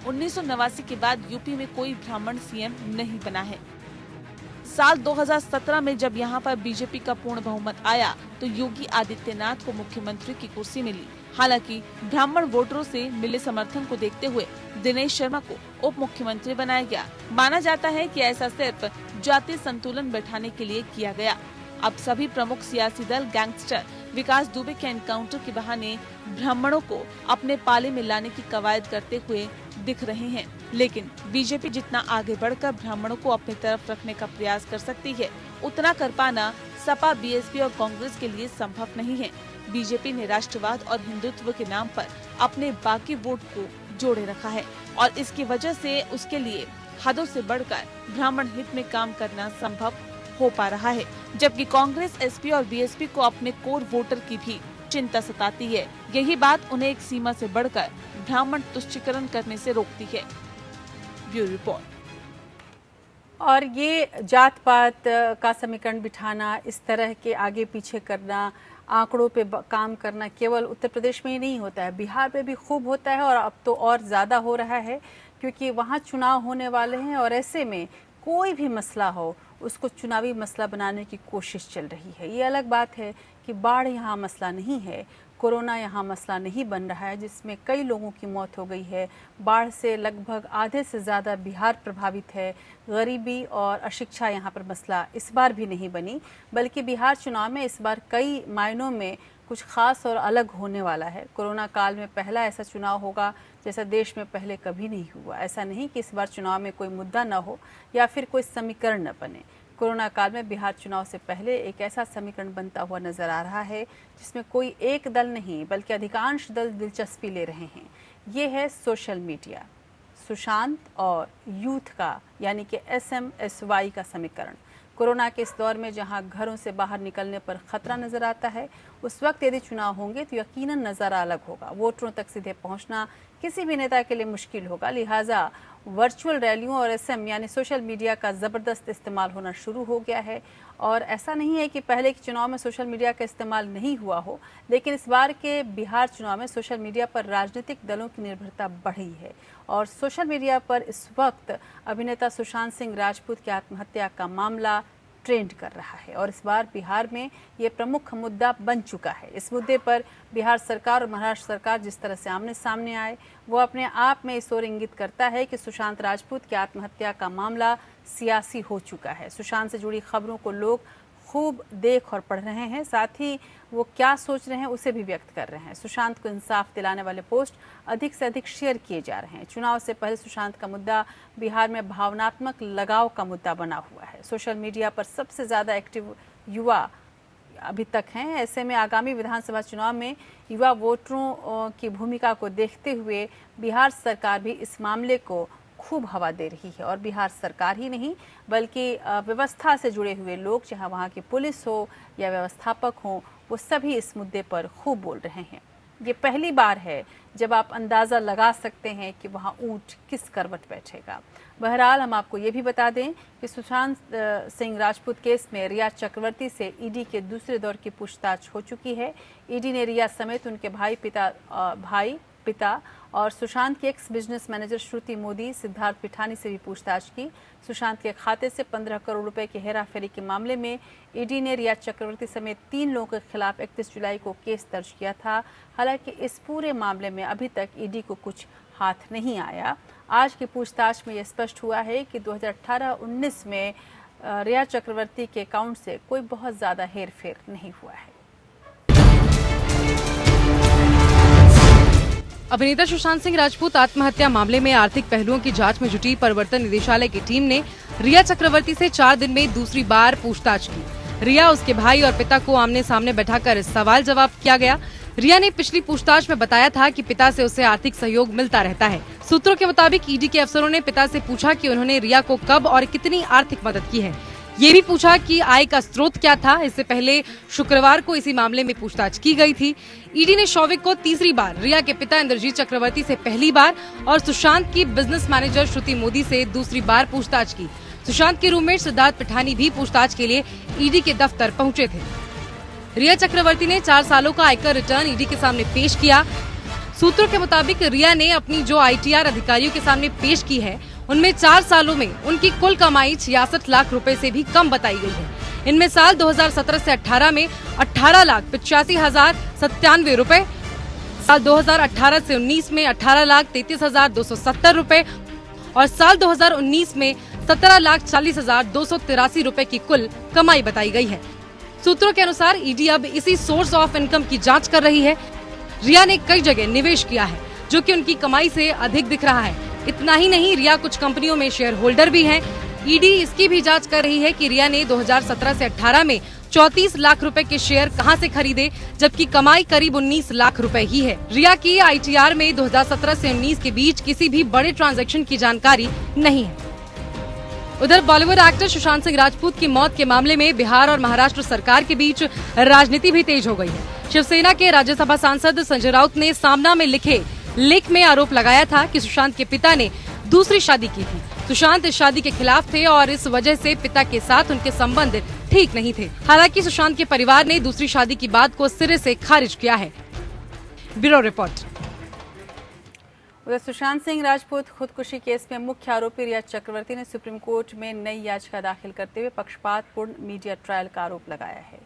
1989 के बाद यूपी में कोई ब्राह्मण सीएम नहीं बना है। साल 2017 में जब यहाँ पर बीजेपी का पूर्ण बहुमत आया तो योगी आदित्यनाथ को मुख्यमंत्री की कुर्सी मिली। हालांकि ब्राह्मण वोटरों से मिले समर्थन को देखते हुए दिनेश शर्मा को उप मुख्यमंत्री बनाया गया। माना जाता है कि ऐसा सिर्फ जातीय संतुलन बैठाने के लिए किया गया। अब सभी प्रमुख सियासी दल गैंगस्टर विकास दुबे के एनकाउंटर के बहाने ब्राह्मणों को अपने पाले में लाने की कवायद करते हुए दिख रहे हैं। लेकिन बीजेपी जितना आगे बढ़कर ब्राह्मणों को अपनी तरफ रखने का प्रयास कर सकती है, उतना कर पाना सपा, बीएसपी और कांग्रेस के लिए संभव नहीं है। बीजेपी ने राष्ट्रवाद और हिंदुत्व के नाम पर अपने बाकी वोट को जोड़े रखा है और इसकी वजह से उसके लिए हदों से बढ़कर ब्राह्मण हित में काम करना संभव हो पा रहा है, जबकि कांग्रेस, एसपी और बीएसपी को अपने कोर वोटर की भी चिंता सताती है। यही बात उन्हें एक सीमा से बढ़कर ब्राह्मण तुष्टीकरण करने से रोकती है। Bureau report. और ये जात पात का समीकरण बिठाना, इस तरह के आगे पीछे करना, आंकड़ों पे काम करना केवल उत्तर प्रदेश में ही नहीं होता है, बिहार में भी खूब होता है और अब तो और ज़्यादा हो रहा है क्योंकि वहाँ चुनाव होने वाले हैं और ऐसे में कोई भी मसला हो उसको चुनावी मसला बनाने की कोशिश चल रही है। ये अलग बात है कि बाढ़ यहाँ मसला नहीं है, कोरोना यहाँ मसला नहीं बन रहा है जिसमें कई लोगों की मौत हो गई है। बाढ़ से लगभग आधे से ज़्यादा बिहार प्रभावित है। गरीबी और अशिक्षा यहाँ पर मसला इस बार भी नहीं बनी, बल्कि बिहार चुनाव में इस बार कई मायनों में कुछ खास और अलग होने वाला है। कोरोना काल में पहला ऐसा चुनाव होगा जैसा देश में पहले कभी नहीं हुआ। ऐसा नहीं कि इस बार चुनाव में कोई मुद्दा न हो या फिर कोई समीकरण न बने। कोरोना काल में बिहार चुनाव से पहले एक ऐसा समीकरण बनता हुआ नजर आ रहा है जिसमें कोई एक दल नहीं बल्कि अधिकांश दल दिलचस्पी ले रहे हैं। ये है सोशल मीडिया, सुशांत और यूथ का यानी कि SMSY का समीकरण। कोरोना के इस दौर में जहां घरों से बाहर निकलने पर खतरा नजर आता है, उस वक्त यदि चुनाव होंगे तो यकीनन नज़ारा अलग होगा। वोटरों तक सीधे पहुंचना किसी भी नेता के लिए मुश्किल होगा, लिहाजा वर्चुअल रैलियों और SM यानी सोशल मीडिया का ज़बरदस्त इस्तेमाल होना शुरू हो गया है। और ऐसा नहीं है कि पहले के चुनाव में सोशल मीडिया का इस्तेमाल नहीं हुआ हो, लेकिन इस बार के बिहार चुनाव में सोशल मीडिया पर राजनीतिक दलों की निर्भरता बढ़ी है और सोशल मीडिया पर इस वक्त अभिनेता सुशांत सिंह राजपूत की आत्महत्या का मामला ट्रेंड कर रहा है और इस बार बिहार में ये प्रमुख मुद्दा बन चुका है। इस मुद्दे पर बिहार सरकार और महाराष्ट्र सरकार जिस तरह से आमने सामने आए वो अपने आप में इस ओर इंगित करता है कि सुशांत राजपूत की आत्महत्या का मामला सियासी हो चुका है। सुशांत से जुड़ी खबरों को लोग खूब देख और पढ़ रहे हैं, साथ ही वो क्या सोच रहे हैं उसे भी व्यक्त कर रहे हैं। सुशांत को इंसाफ दिलाने वाले पोस्ट अधिक से अधिक शेयर किए जा रहे हैं। चुनाव से पहले सुशांत का मुद्दा बिहार में भावनात्मक लगाव का मुद्दा बना हुआ है। सोशल मीडिया पर सबसे ज़्यादा एक्टिव युवा अभी तक हैं। ऐसे में आगामी विधानसभा चुनाव में युवा वोटरों की भूमिका को देखते हुए बिहार सरकार भी इस मामले को खूब हवा दे रही है और बिहार सरकार ही नहीं बल्कि व्यवस्था से जुड़े हुए लोग, चाहे वहाँ की पुलिस हो या व्यवस्थापक हो, वो सभी इस मुद्दे पर खूब बोल रहे हैं। ये पहली बार है जब आप अंदाज़ा लगा सकते हैं कि वहाँ ऊँट किस करवट बैठेगा। बहरहाल हम आपको ये भी बता दें कि सुशांत सिंह राजपूत केस में रिया चक्रवर्ती से ईडी के दूसरे दौर की पूछताछ हो चुकी है। ईडी ने रिया समेत उनके भाई पिता और सुशांत की एक्स बिजनेस मैनेजर श्रुति मोदी, सिद्धार्थ पिठानी से भी पूछताछ की। सुशांत के खाते से 15 करोड़ रुपए की हेराफेरी के मामले में ईडी ने रिया चक्रवर्ती समेत 3 लोगों के खिलाफ 31 जुलाई को केस दर्ज किया था। हालांकि इस पूरे मामले में अभी तक ईडी को कुछ हाथ नहीं आया। आज की पूछताछ में यह स्पष्ट हुआ है कि 2018-19 में रिया चक्रवर्ती के अकाउंट से कोई बहुत ज़्यादा हेरफेर नहीं हुआ है। अभिनेता सुशांत सिंह राजपूत आत्महत्या मामले में आर्थिक पहलुओं की जांच में जुटी प्रवर्तन निदेशालय की टीम ने रिया चक्रवर्ती से 4 दिन में दूसरी बार पूछताछ की। रिया, उसके भाई और पिता को आमने सामने बैठाकर सवाल जवाब किया गया। रिया ने पिछली पूछताछ में बताया था कि पिता से उसे आर्थिक सहयोग मिलता रहता है। सूत्रों के मुताबिक ईडी के अफसरों ने पिता से पूछा कि उन्होंने रिया को कब और कितनी आर्थिक मदद की है। ये भी पूछा कि आय का स्रोत क्या था। इससे पहले शुक्रवार को इसी मामले में पूछताछ की गई थी। ईडी ने शौविक को तीसरी बार, रिया के पिता इंद्रजीत चक्रवर्ती से पहली बार और सुशांत की बिजनेस मैनेजर श्रुति मोदी से दूसरी बार पूछताछ की। सुशांत के रूममेट सिद्धार्थ पिठानी भी पूछताछ के लिए ईडी के दफ्तर पहुंचे थे। रिया चक्रवर्ती ने 4 सालों का आयकर रिटर्न ईडी के सामने पेश किया। सूत्रों के मुताबिक रिया ने अपनी जो ITR अधिकारियों के सामने पेश की है उनमें 4 सालों में उनकी कुल कमाई 66 लाख रुपए से भी कम बताई गई है। इनमें साल 2017 से 18 में 18,85,097 रुपए, साल 2018 से 19 में 18,33,270 रुपए और साल 2019 में 17,40,283 रुपए की कुल कमाई बताई गई है। सूत्रों के अनुसार ईडी अब इसी सोर्स ऑफ इनकम की जांच कर रही है। रिया ने कई जगह निवेश किया है जो कि उनकी कमाई से अधिक दिख रहा है। इतना ही नहीं, रिया कुछ कंपनियों में शेयर होल्डर भी हैं। ईडी इसकी भी जांच कर रही है कि रिया ने 2017 से 18 में 34 लाख रुपए के शेयर कहां से खरीदे, जबकि कमाई करीब 19 लाख रुपए ही है। रिया की ITR में 2017 से 19 के बीच किसी भी बड़े ट्रांजैक्शन की जानकारी नहीं है। उधर बॉलीवुड एक्टर सुशांत सिंह राजपूत की मौत के मामले में बिहार और महाराष्ट्र सरकार के बीच राजनीति भी तेज हो गई है। शिवसेना के राज्यसभा सांसद संजय राउत ने सामना में लिखे लेख में आरोप लगाया था कि सुशांत के पिता ने दूसरी शादी की थी। सुशांत इस शादी के खिलाफ थे और इस वजह से पिता के साथ उनके संबंध ठीक नहीं थे। हालांकि सुशांत के परिवार ने दूसरी शादी की बात को सिरे से खारिज किया है। Bureau report. उधर सुशांत सिंह राजपूत खुदकुशी केस में मुख्य आरोपी रिया चक्रवर्ती ने सुप्रीम कोर्ट में नई याचिका दाखिल करते हुए पक्षपातपूर्ण मीडिया ट्रायल का आरोप लगाया है।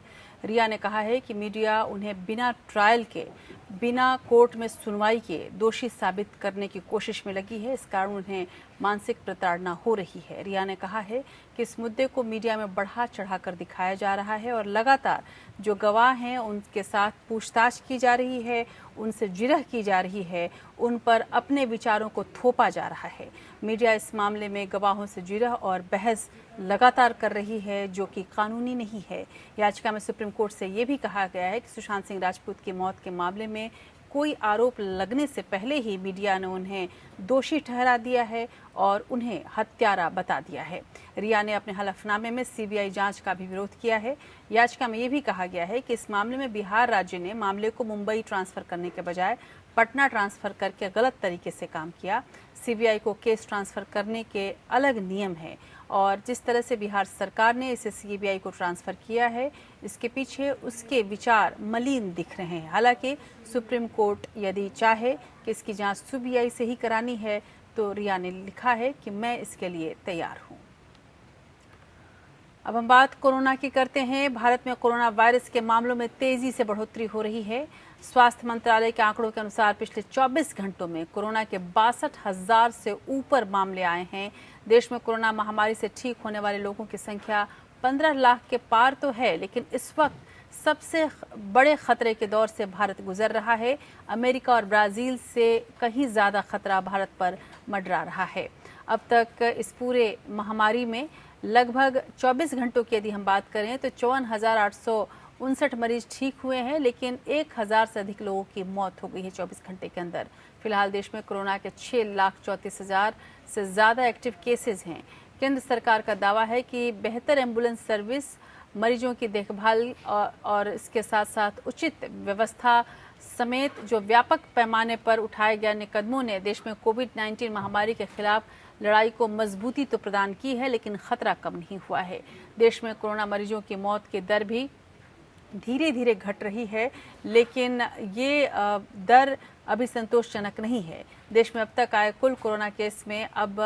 रिया ने कहा है कि मीडिया उन्हें बिना ट्रायल के, बिना कोर्ट में सुनवाई के दोषी साबित करने की कोशिश में लगी है। इस कारण उन्हें मानसिक प्रताड़ना हो रही है। रिया ने कहा है कि इस मुद्दे को मीडिया में बढ़ा चढ़ाकर दिखाया जा रहा है और लगातार जो गवाह हैं उनके साथ पूछताछ की जा रही है, उनसे जिरह की जा रही है, उन पर अपने विचारों को थोपा जा रहा है। मीडिया इस मामले में गवाहों से जिरह और बहस लगातार कर रही है, जो कि कानूनी नहीं है। याचिका में सुप्रीम कोर्ट से ये भी कहा गया है कि सुशांत सिंह राजपूत की मौत के मामले में कोई आरोप लगने से पहले ही मीडिया ने उन्हें दोषी ठहरा दिया है और उन्हें हत्यारा बता दिया है। रिया ने अपने हलफनामे में सीबीआई जांच का भी विरोध किया है। याचिका में ये भी कहा गया है कि इस मामले में बिहार राज्य ने मामले को मुंबई ट्रांसफर करने के बजाय पटना ट्रांसफर करके गलत तरीके से काम किया। सीबीआई को केस ट्रांसफर करने के अलग नियम है और जिस तरह से बिहार सरकार ने इसे सीबीआई को ट्रांसफर किया है, इसके पीछे उसके विचार मलिन दिख रहे हैं। हालांकि सुप्रीम कोर्ट यदि चाहे कि इसकी जांच सीबीआई से ही करानी है तो रिया ने लिखा है कि मैं इसके लिए तैयार हूं। अब हम बात कोरोना की करते हैं। भारत में कोरोना वायरस के मामलों में तेजी से बढ़ोतरी हो रही है। स्वास्थ्य मंत्रालय के आंकड़ों के अनुसार पिछले 24 घंटों में कोरोना के 62,000 से ऊपर मामले आए हैं। देश में कोरोना महामारी से ठीक होने वाले लोगों की संख्या 15 लाख के पार तो है, लेकिन इस वक्त सबसे बड़े खतरे के दौर से भारत गुजर रहा है। अमेरिका और ब्राजील से कहीं ज़्यादा खतरा भारत पर मंडरा रहा है। अब तक इस पूरे महामारी में लगभग 24 घंटों की यदि हम बात करें तो 54,859 मरीज ठीक हुए हैं, लेकिन 1,000 से अधिक लोगों की मौत हो गई है 24 घंटे के अंदर। फिलहाल देश में कोरोना के 6,34,000 से ज़्यादा एक्टिव केसेस हैं। केंद्र सरकार का दावा है कि बेहतर एम्बुलेंस सर्विस, मरीजों की देखभाल और इसके साथ साथ उचित व्यवस्था समेत जो व्यापक पैमाने पर उठाए गए कदमों ने देश में कोविड-19 महामारी के खिलाफ लड़ाई को मजबूती तो प्रदान की है, लेकिन खतरा कम नहीं हुआ है। देश में कोरोना मरीजों की मौत की दर भी धीरे धीरे घट रही है, लेकिन ये दर अभी संतोषजनक नहीं है। देश में अब तक आए कुल कोरोना केस में अब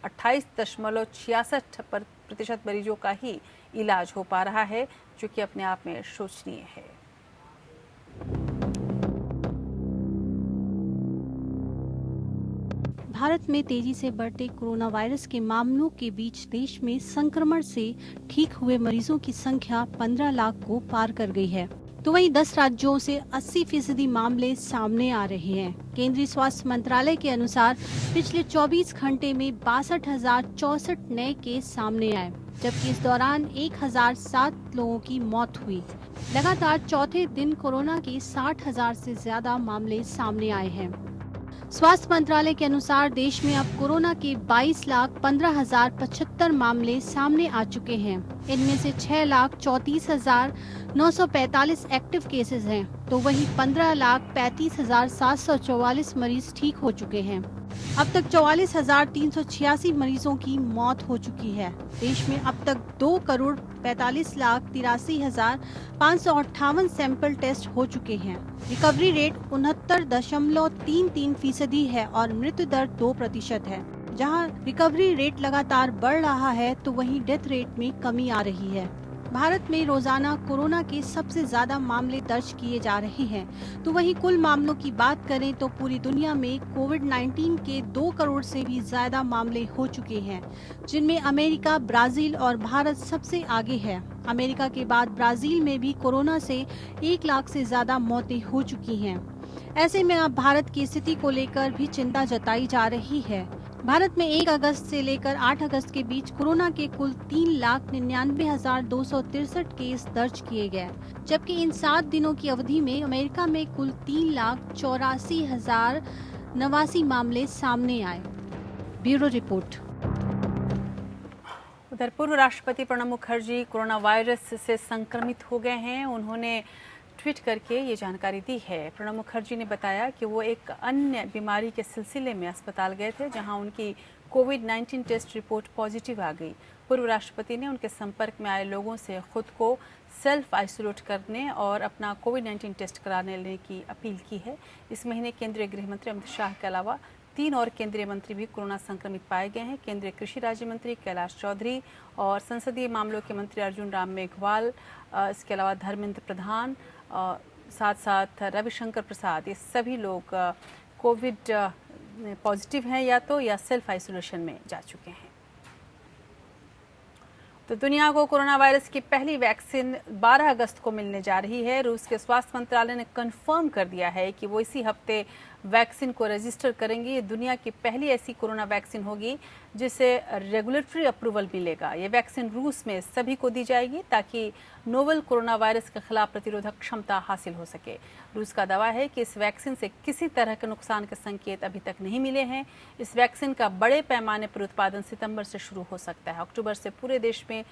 28.66% मरीजों का ही इलाज हो पा रहा है, जो कि अपने आप में शोचनीय है। भारत में तेजी से बढ़ते कोरोना वायरस के मामलों के बीच देश में संक्रमण से ठीक हुए मरीजों की संख्या 15 लाख को पार कर गई है। तो वहीं 10 राज्यों से 80% मामले सामने आ रहे हैं। केंद्रीय स्वास्थ्य मंत्रालय के अनुसार पिछले 24 घंटे में 62,064 नए केस सामने आए, जबकि इस दौरान 1,007 लोगों की मौत हुई। लगातार चौथे दिन कोरोना के 60,000 से ज्यादा मामले सामने आए हैं। स्वास्थ्य मंत्रालय के अनुसार देश में अब कोरोना के 22,15,075 मामले सामने आ चुके हैं। इनमें से 6,34,945 एक्टिव केसेस हैं, तो वहीं 15,35,744 मरीज ठीक हो चुके हैं। अब तक 44,386 मरीजों की मौत हो चुकी है। देश में अब तक 2,45,83,558 सैंपल टेस्ट हो चुके हैं। रिकवरी रेट 69.33% है और मृत्यु दर 2% है। जहां रिकवरी रेट लगातार बढ़ रहा है, तो वहीं डेथ रेट में कमी आ रही है। भारत में रोजाना कोरोना के सबसे ज्यादा मामले दर्ज किए जा रहे हैं, तो वहीं कुल मामलों की बात करें तो पूरी दुनिया में कोविड-19 के 2 करोड़ से भी ज्यादा मामले हो चुके हैं, जिनमें अमेरिका, ब्राजील और भारत सबसे आगे है। अमेरिका के बाद ब्राजील में भी कोरोना से 1 लाख से ज्यादा मौतें हो चुकी हैं। ऐसे में अब भारत की स्थिति को लेकर भी चिंता जताई जा रही है। भारत में 1 अगस्त से लेकर 8 अगस्त के बीच कोरोना के कुल 3,99,263 केस दर्ज किए गए, जबकि इन 7 दिनों की अवधि में अमेरिका में कुल 3,84,089 मामले सामने आए। Bureau report. उधर पूर्व राष्ट्रपति प्रणब मुखर्जी कोरोना वायरस से संक्रमित हो गए हैं। उन्होंने ट्वीट करके ये जानकारी दी है। प्रणब मुखर्जी ने बताया कि वो एक अन्य बीमारी के सिलसिले में अस्पताल गए थे, जहां उनकी कोविड-19 टेस्ट रिपोर्ट पॉजिटिव आ गई। पूर्व राष्ट्रपति ने उनके संपर्क में आए लोगों से खुद को सेल्फ आइसोलेट करने और अपना कोविड-19 टेस्ट कराने लेने की अपील की है। इस महीने केंद्रीय गृह मंत्री अमित शाह के अलावा 3 और केंद्रीय मंत्री भी कोरोना संक्रमित पाए गए हैं। केंद्रीय कृषि राज्य मंत्री कैलाश चौधरी और संसदीय मामलों के मंत्री अर्जुन राम मेघवाल, इसके अलावा धर्मेंद्र प्रधान, साथ साथ रविशंकर प्रसाद, ये सभी लोग कोविड पॉजिटिव हैं या सेल्फ आइसोलेशन में जा चुके हैं। तो दुनिया को कोरोना वायरस की पहली वैक्सीन 12 अगस्त को मिलने जा रही है। रूस के स्वास्थ्य मंत्रालय ने कंफर्म कर दिया है कि वो इसी हफ्ते वैक्सीन को रजिस्टर करेंगे। ये दुनिया की पहली ऐसी कोरोना वैक्सीन होगी जिसे रेगुलेटरी अप्रूवल मिलेगा। ये वैक्सीन रूस में सभी को दी जाएगी ताकि नोवेल कोरोना वायरस के खिलाफ प्रतिरोधक क्षमता हासिल हो सके। रूस का दावा है कि इस वैक्सीन से किसी तरह के नुकसान के संकेत अभी तक नहीं मिले हैं। इस वैक्सीन का बड़े पैमाने पर उत्पादन सितंबर से शुरू हो सकता है। अक्टूबर से पूरे देश में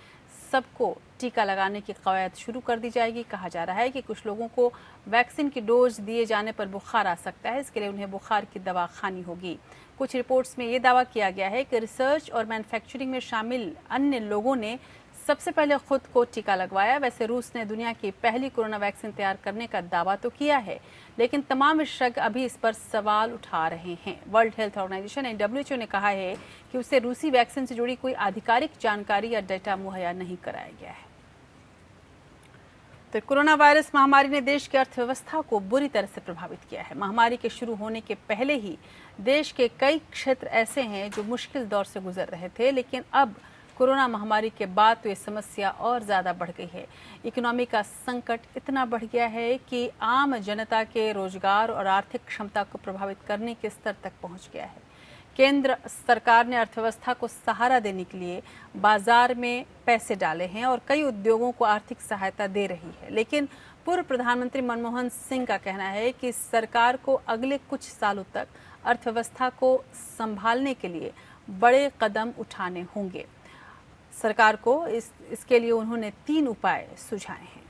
सबको टीका लगाने की कवायद शुरू कर दी जाएगी। कहा जा रहा है कि कुछ लोगों को वैक्सीन की डोज दिए जाने पर बुखार आ सकता है, इसके लिए उन्हें बुखार की दवा खानी होगी। कुछ रिपोर्ट्स में ये दावा किया गया है कि रिसर्च और मैन्युफैक्चरिंग में शामिल अन्य लोगों ने सबसे पहले खुद को टीका लगवाया। वैसे रूस ने दुनिया की पहली कोरोना वैक्सीन तैयार करने का दावा तो किया है, लेकिन तमाम विशेषज्ञ अभी इस पर सवाल उठा रहे हैं। वर्ल्ड हेल्थ ऑर्गेनाइजेशन WHO ने कहा है कि उसे रूसी वैक्सीन से जुड़ी कोई आधिकारिक जानकारी या डेटा मुहैया नहीं कराया गया है। तो कोरोना वायरस महामारी ने देश की अर्थव्यवस्था को बुरी तरह से प्रभावित किया है। महामारी के शुरू होने के पहले ही देश के कई क्षेत्र ऐसे हैं जो मुश्किल दौर से गुजर रहे थे, लेकिन अब कोरोना महामारी के बाद तो ये समस्या और ज़्यादा बढ़ गई है। इकोनॉमी का संकट इतना बढ़ गया है कि आम जनता के रोजगार और आर्थिक क्षमता को प्रभावित करने के स्तर तक पहुंच गया है। केंद्र सरकार ने अर्थव्यवस्था को सहारा देने के लिए बाजार में पैसे डाले हैं और कई उद्योगों को आर्थिक सहायता दे रही है, लेकिन पूर्व प्रधानमंत्री मनमोहन सिंह का कहना है कि सरकार को अगले कुछ सालों तक अर्थव्यवस्था को संभालने के लिए बड़े कदम उठाने होंगे। सरकार को इसके लिए उन्होंने 3 उपाय सुझाए हैं।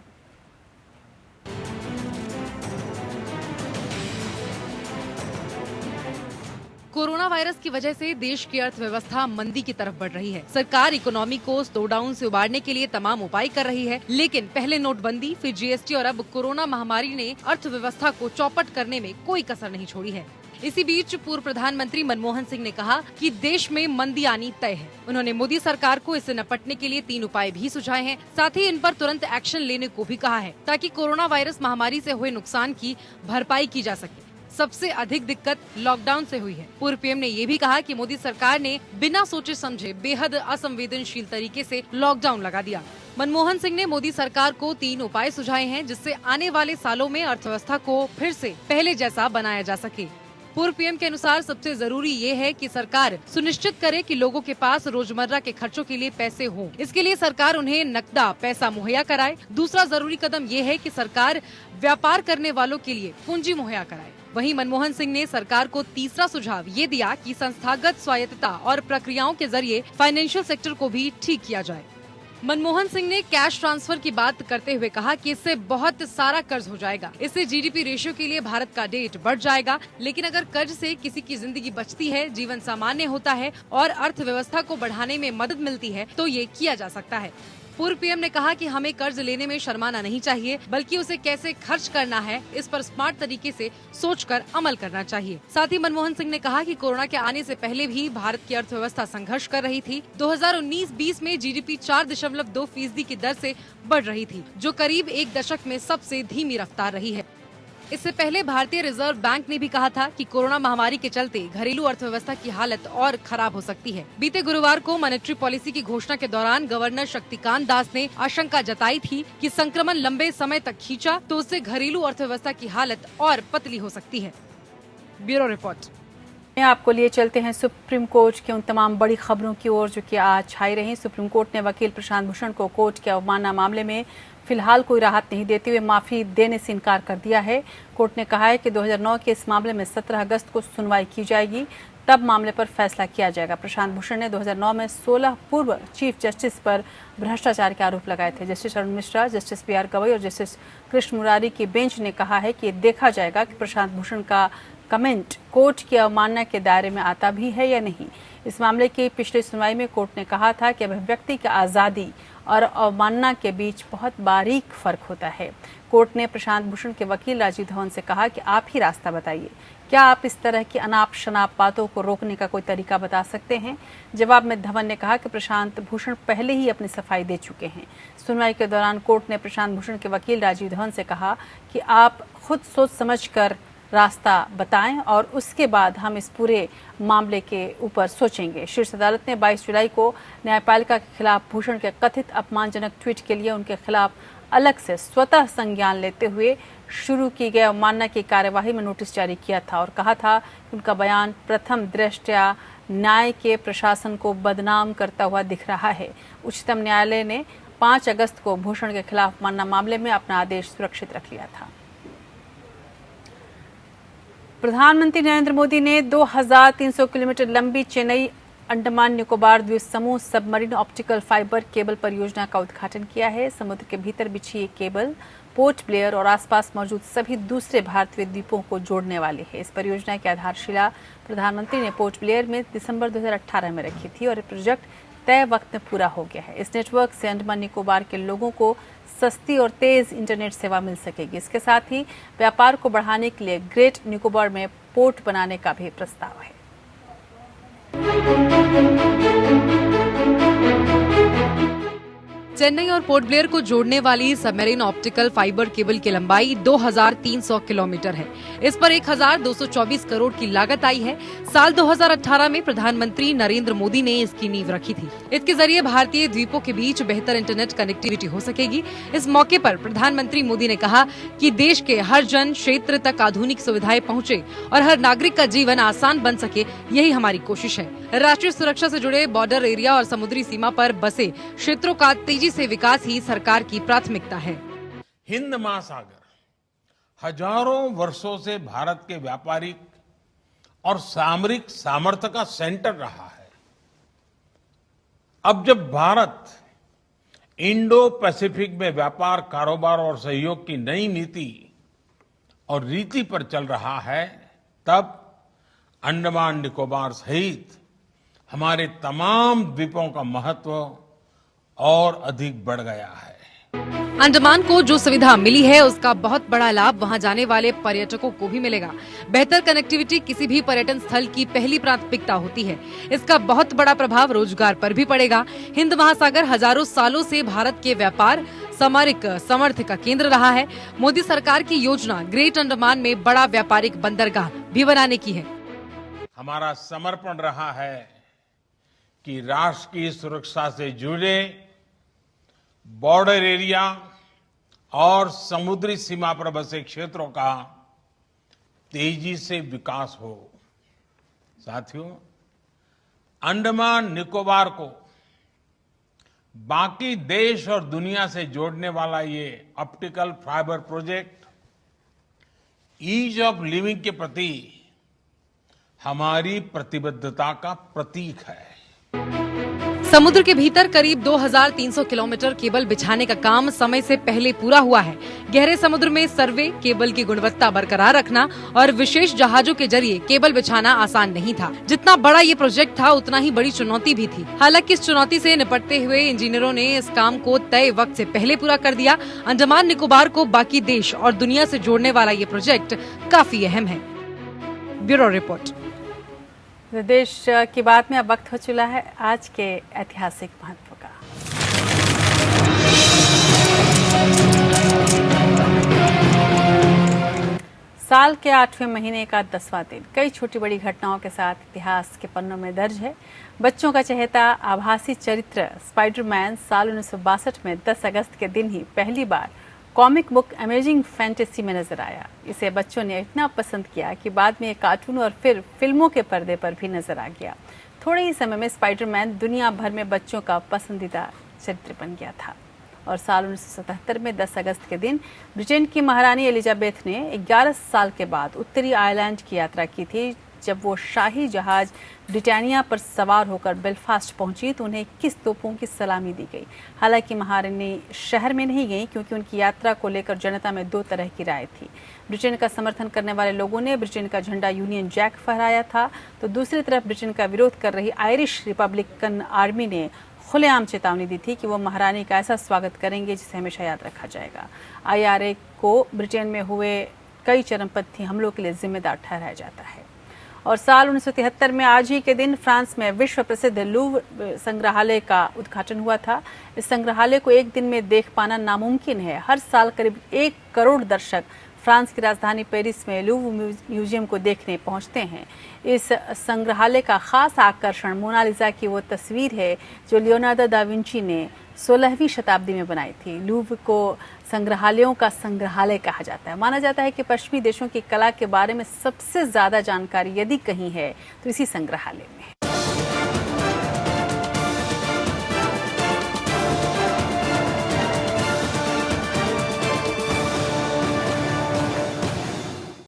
कोरोना वायरस की वजह से देश की अर्थव्यवस्था मंदी की तरफ बढ़ रही है। सरकार इकोनॉमी को स्लो डाउन से उबारने के लिए तमाम उपाय कर रही है, लेकिन पहले नोटबंदी, फिर GST और अब कोरोना महामारी ने अर्थव्यवस्था को चौपट करने में कोई कसर नहीं छोड़ी है। इसी बीच पूर्व प्रधानमंत्री मनमोहन सिंह ने कहा कि देश में मंदी आनी तय है। उन्होंने मोदी सरकार को इससे निपटने के लिए 3 उपाय भी सुझाए हैं। साथ ही इन पर तुरंत एक्शन लेने को भी कहा है ताकि कोरोना वायरस महामारी से हुए नुकसान की भरपाई की जा सके। सबसे अधिक दिक्कत लॉकडाउन से हुई है। पूर्व PM ने ये भी कहा कि मोदी सरकार ने बिना सोचे समझे बेहद असंवेदनशील तरीके से लॉकडाउन लगा दिया। मनमोहन सिंह ने मोदी सरकार को 3 उपाय सुझाए हैं जिससे आने वाले सालों में अर्थव्यवस्था को फिर से पहले जैसा बनाया जा सके। पूर्व PM के अनुसार सबसे जरूरी ये है कि सरकार सुनिश्चित करे कि लोगों के पास रोजमर्रा के खर्चों के लिए पैसे हों। इसके लिए सरकार उन्हें नकदा पैसा मुहैया कराए। दूसरा जरूरी कदम ये है कि सरकार व्यापार करने वालों के लिए पूंजी मुहैया कराए। वहीं मनमोहन सिंह ने सरकार को तीसरा सुझाव ये दिया कि संस्थागत स्वायत्तता और प्रक्रियाओं के जरिए फाइनेंशियल सेक्टर को भी ठीक किया जाए। मनमोहन सिंह ने कैश ट्रांसफर की बात करते हुए कहा कि इससे बहुत सारा कर्ज हो जाएगा। इससे GDP रेशियो के लिए भारत का डेट बढ़ जाएगा, लेकिन अगर कर्ज से किसी की जिंदगी बचती है, जीवन सामान्य होता है और अर्थव्यवस्था को बढ़ाने में मदद मिलती है तो ये किया जा सकता है। पूर्व PM ने कहा कि हमें कर्ज लेने में शर्माना नहीं चाहिए, बल्कि उसे कैसे खर्च करना है इस पर स्मार्ट तरीके से सोचकर अमल करना चाहिए। साथ ही मनमोहन सिंह ने कहा कि कोरोना के आने से पहले भी भारत की अर्थव्यवस्था संघर्ष कर रही थी। 2019-20 में GDP 4.2% की दर से बढ़ रही थी, जो करीब 1 दशक में सबसे धीमी रफ्तार रही है। इससे पहले भारतीय रिजर्व बैंक ने भी कहा था कि कोरोना महामारी के चलते घरेलू अर्थव्यवस्था की हालत और खराब हो सकती है। बीते गुरुवार को मॉनेटरी पॉलिसी की घोषणा के दौरान गवर्नर शक्तिकांत दास ने आशंका जताई थी कि संक्रमण लंबे समय तक खींचा तो उससे घरेलू अर्थव्यवस्था की हालत और पतली हो सकती है। Bureau report. आपको लिए चलते हैं सुप्रीम कोर्ट की उन तमाम बड़ी खबरों की ओर जो कि आज छाई रही। सुप्रीम कोर्ट ने वकील प्रशांत भूषण को कोर्ट के अवमानना मामले में फिलहाल कोई राहत नहीं देते हुए माफी देने से इनकार कर दिया है। कोर्ट ने कहा है कि 2009 के इस मामले में 17 अगस्त को सुनवाई की जाएगी, तब मामले पर फैसला किया जाएगा। प्रशांत भूषण ने 2009 में 16 पूर्व चीफ जस्टिस पर भ्रष्टाचार के आरोप लगाए थे। Justice Arun Mishra, justice BR Gavai और जस्टिस कृष्ण मुरारी की बेंच ने कहा है कि देखा जाएगा कि प्रशांत भूषण का कमेंट कोर्ट की अवमानना के दायरे में आता भी है या नहीं। इस मामले की पिछली सुनवाई में कोर्ट ने कहा था कि अभिव्यक्ति की आज़ादी और अवमानना के बीच बहुत बारीक फर्क होता है। कोर्ट ने प्रशांत भूषण के वकील राजीव धवन से कहा कि आप ही रास्ता बताइए, क्या आप इस तरह की अनाप शनाप बातों को रोकने का कोई तरीका बता सकते हैं। जवाब में धवन ने कहा कि प्रशांत भूषण पहले ही अपनी सफाई दे चुके हैं। सुनवाई के दौरान कोर्ट ने प्रशांत भूषण के वकील राजीव धवन से कहा कि आप खुद सोच समझकर रास्ता बताएं और उसके बाद हम इस पूरे मामले के ऊपर सोचेंगे। शीर्ष अदालत ने 22 जुलाई को न्यायपालिका के खिलाफ भूषण के कथित अपमानजनक ट्वीट के लिए उनके खिलाफ अलग से स्वतः संज्ञान लेते हुए शुरू की गई अवमानना की कार्यवाही में नोटिस जारी किया था और कहा था कि उनका बयान प्रथम दृष्टया न्याय के प्रशासन को बदनाम करता हुआ दिख रहा है। उच्चतम न्यायालय ने 5 अगस्त को भूषण के खिलाफ अवमानना मामले में अपना आदेश सुरक्षित रख लिया था। प्रधानमंत्री नरेंद्र मोदी ने 2300 किलोमीटर लंबी चेन्नई अंडमान निकोबार द्वीप समूह सबमरीन ऑप्टिकल फाइबर केबल परियोजना का उद्घाटन किया है। समुद्र के भीतर बिछी ये केबल पोर्ट ब्लेयर और आसपास मौजूद सभी दूसरे भारतीय द्वीपों को जोड़ने वाली है। इस परियोजना की आधारशिला प्रधानमंत्री ने पोर्ट ब्लेयर में दिसंबर 2018 में रखी थी और ये प्रोजेक्ट तय वक्त में पूरा हो गया है। इस नेटवर्क से अंडमान निकोबार के लोगों को सस्ती और तेज इंटरनेट सेवा मिल सकेगी। इसके साथ ही व्यापार को बढ़ाने के लिए ग्रेट निकोबार में पोर्ट बनाने का भी प्रस्ताव है। चेन्नई और पोर्ट ब्लेयर को जोड़ने वाली सबमरीन ऑप्टिकल फाइबर केबल की लंबाई 2300 किलोमीटर है। इस पर 1224 करोड़ की लागत आई है। साल 2018 में प्रधानमंत्री नरेंद्र मोदी ने इसकी नींव रखी थी। इसके जरिए भारतीय द्वीपों के बीच बेहतर इंटरनेट कनेक्टिविटी हो सकेगी। इस मौके पर प्रधानमंत्री मोदी ने कहा कि देश के हर जन क्षेत्र तक आधुनिक सुविधाएं पहुंचे और हर नागरिक का जीवन आसान बन सके, यही हमारी कोशिश है। राष्ट्रीय सुरक्षा से जुड़े बॉर्डर एरिया और समुद्री सीमा पर बसे क्षेत्रों का तेजी से विकास ही सरकार की प्राथमिकता है। हिंद महासागर हजारों वर्षों से भारत के व्यापारिक और सामरिक सामर्थ्य का सेंटर रहा है। अब जब भारत इंडो पैसिफिक में व्यापार, कारोबार और सहयोग की नई नीति और रीति पर चल रहा है, तब अंडमान निकोबार सहित हमारे तमाम द्वीपों का महत्व और अधिक बढ़ गया है। अंडमान को जो सुविधा मिली है उसका बहुत बड़ा लाभ वहां जाने वाले पर्यटकों को भी मिलेगा। बेहतर कनेक्टिविटी किसी भी पर्यटन स्थल की पहली प्राथमिकता होती है। इसका बहुत बड़ा प्रभाव रोजगार पर भी पड़ेगा। हिंद महासागर हजारों सालों से भारत के व्यापार, सामरिक सामर्थ्य का केंद्र रहा है। मोदी सरकार की योजना ग्रेट अंडमान में बड़ा व्यापारिक बंदरगाह भी बनाने की है। हमारा समर्पण रहा है कि राष्ट्र की सुरक्षा से जुड़े बॉर्डर एरिया और समुद्री सीमा पर बसे क्षेत्रों का तेजी से विकास हो। साथियों, अंडमान निकोबार को बाकी देश और दुनिया से जोड़ने वाला ये optical fibre project ease of living के प्रति हमारी प्रतिबद्धता का प्रतीक है। समुद्र के भीतर करीब 2300 किलोमीटर केबल बिछाने का काम समय से पहले पूरा हुआ है। गहरे समुद्र में सर्वे, केबल की गुणवत्ता बरकरार रखना और विशेष जहाजों के जरिए केबल बिछाना आसान नहीं था। जितना बड़ा ये प्रोजेक्ट था उतना ही बड़ी चुनौती भी थी। हालांकि इस चुनौती से निपटते हुए इंजीनियरों ने इस काम को तय वक्त से पहले पूरा कर दिया। अंडमान निकोबार को बाकी देश और दुनिया से जोड़ने वाला ये प्रोजेक्ट काफी अहम है। Bureau report. देश की बात में अब वक्त हो चला है आज के ऐतिहासिक महत्व का। साल के 8वें महीने का 10वां दिन कई छोटी बड़ी घटनाओं के साथ इतिहास के पन्नों में दर्ज है। बच्चों का चहेता आभासी चरित्र स्पाइडरमैन साल 1962 में 10 अगस्त के दिन ही पहली बार कॉमिक बुक अमेजिंग फैंटेसी में नजर आया। इसे बच्चों ने इतना पसंद किया कि बाद में कार्टून और फिर फिल्मों के पर्दे पर भी नजर आ गया। थोड़े ही समय में स्पाइडरमैन दुनिया भर में बच्चों का पसंदीदा चरित्र बन गया था। और साल 1977 में 10 अगस्त के दिन ब्रिटेन की महारानी एलिजाबेथ ने 11 साल के बाद उत्तरी आयरलैंड की यात्रा की थी, जब वो शाही जहाज ब्रिटानिया पर सवार होकर बेलफास्ट पहुंची तो उन्हें 21 तोपों की सलामी दी गई। हालांकि महारानी शहर में नहीं गई क्योंकि उनकी यात्रा को लेकर जनता में दो तरह की राय थी। ब्रिटेन का समर्थन करने वाले लोगों ने ब्रिटेन का झंडा यूनियन जैक फहराया था, तो दूसरी तरफ ब्रिटेन का विरोध कर रही आयरिश रिपब्लिकन आर्मी ने खुलेआम चेतावनी दी थी कि वो महारानी का ऐसा स्वागत करेंगे जिसे हमेशा याद रखा जाएगा। IRA को ब्रिटेन में हुए कई चरमपंथी हमलों के लिए जिम्मेदार ठहराया जाता है। और साल 1973 में आज ही के दिन फ्रांस में विश्व प्रसिद्ध लूव्र संग्रहालय का उद्घाटन हुआ था। इस संग्रहालय को एक दिन में देख पाना नामुमकिन है। हर साल करीब 1 करोड़ दर्शक फ्रांस की राजधानी पेरिस में लूव्र म्यूजियम को देखने पहुंचते हैं। इस संग्रहालय का खास आकर्षण मोनालिसा की वो तस्वीर है जो लियोनार्डो दा विंची ने 16वीं शताब्दी में बनाई थी। लूव्र को संग्रहालयों का संग्रहालय कहा जाता है। माना जाता है कि पश्चिमी देशों की कला के बारे में सबसे ज्यादा जानकारी यदि कहीं है तो इसी संग्रहालय में है।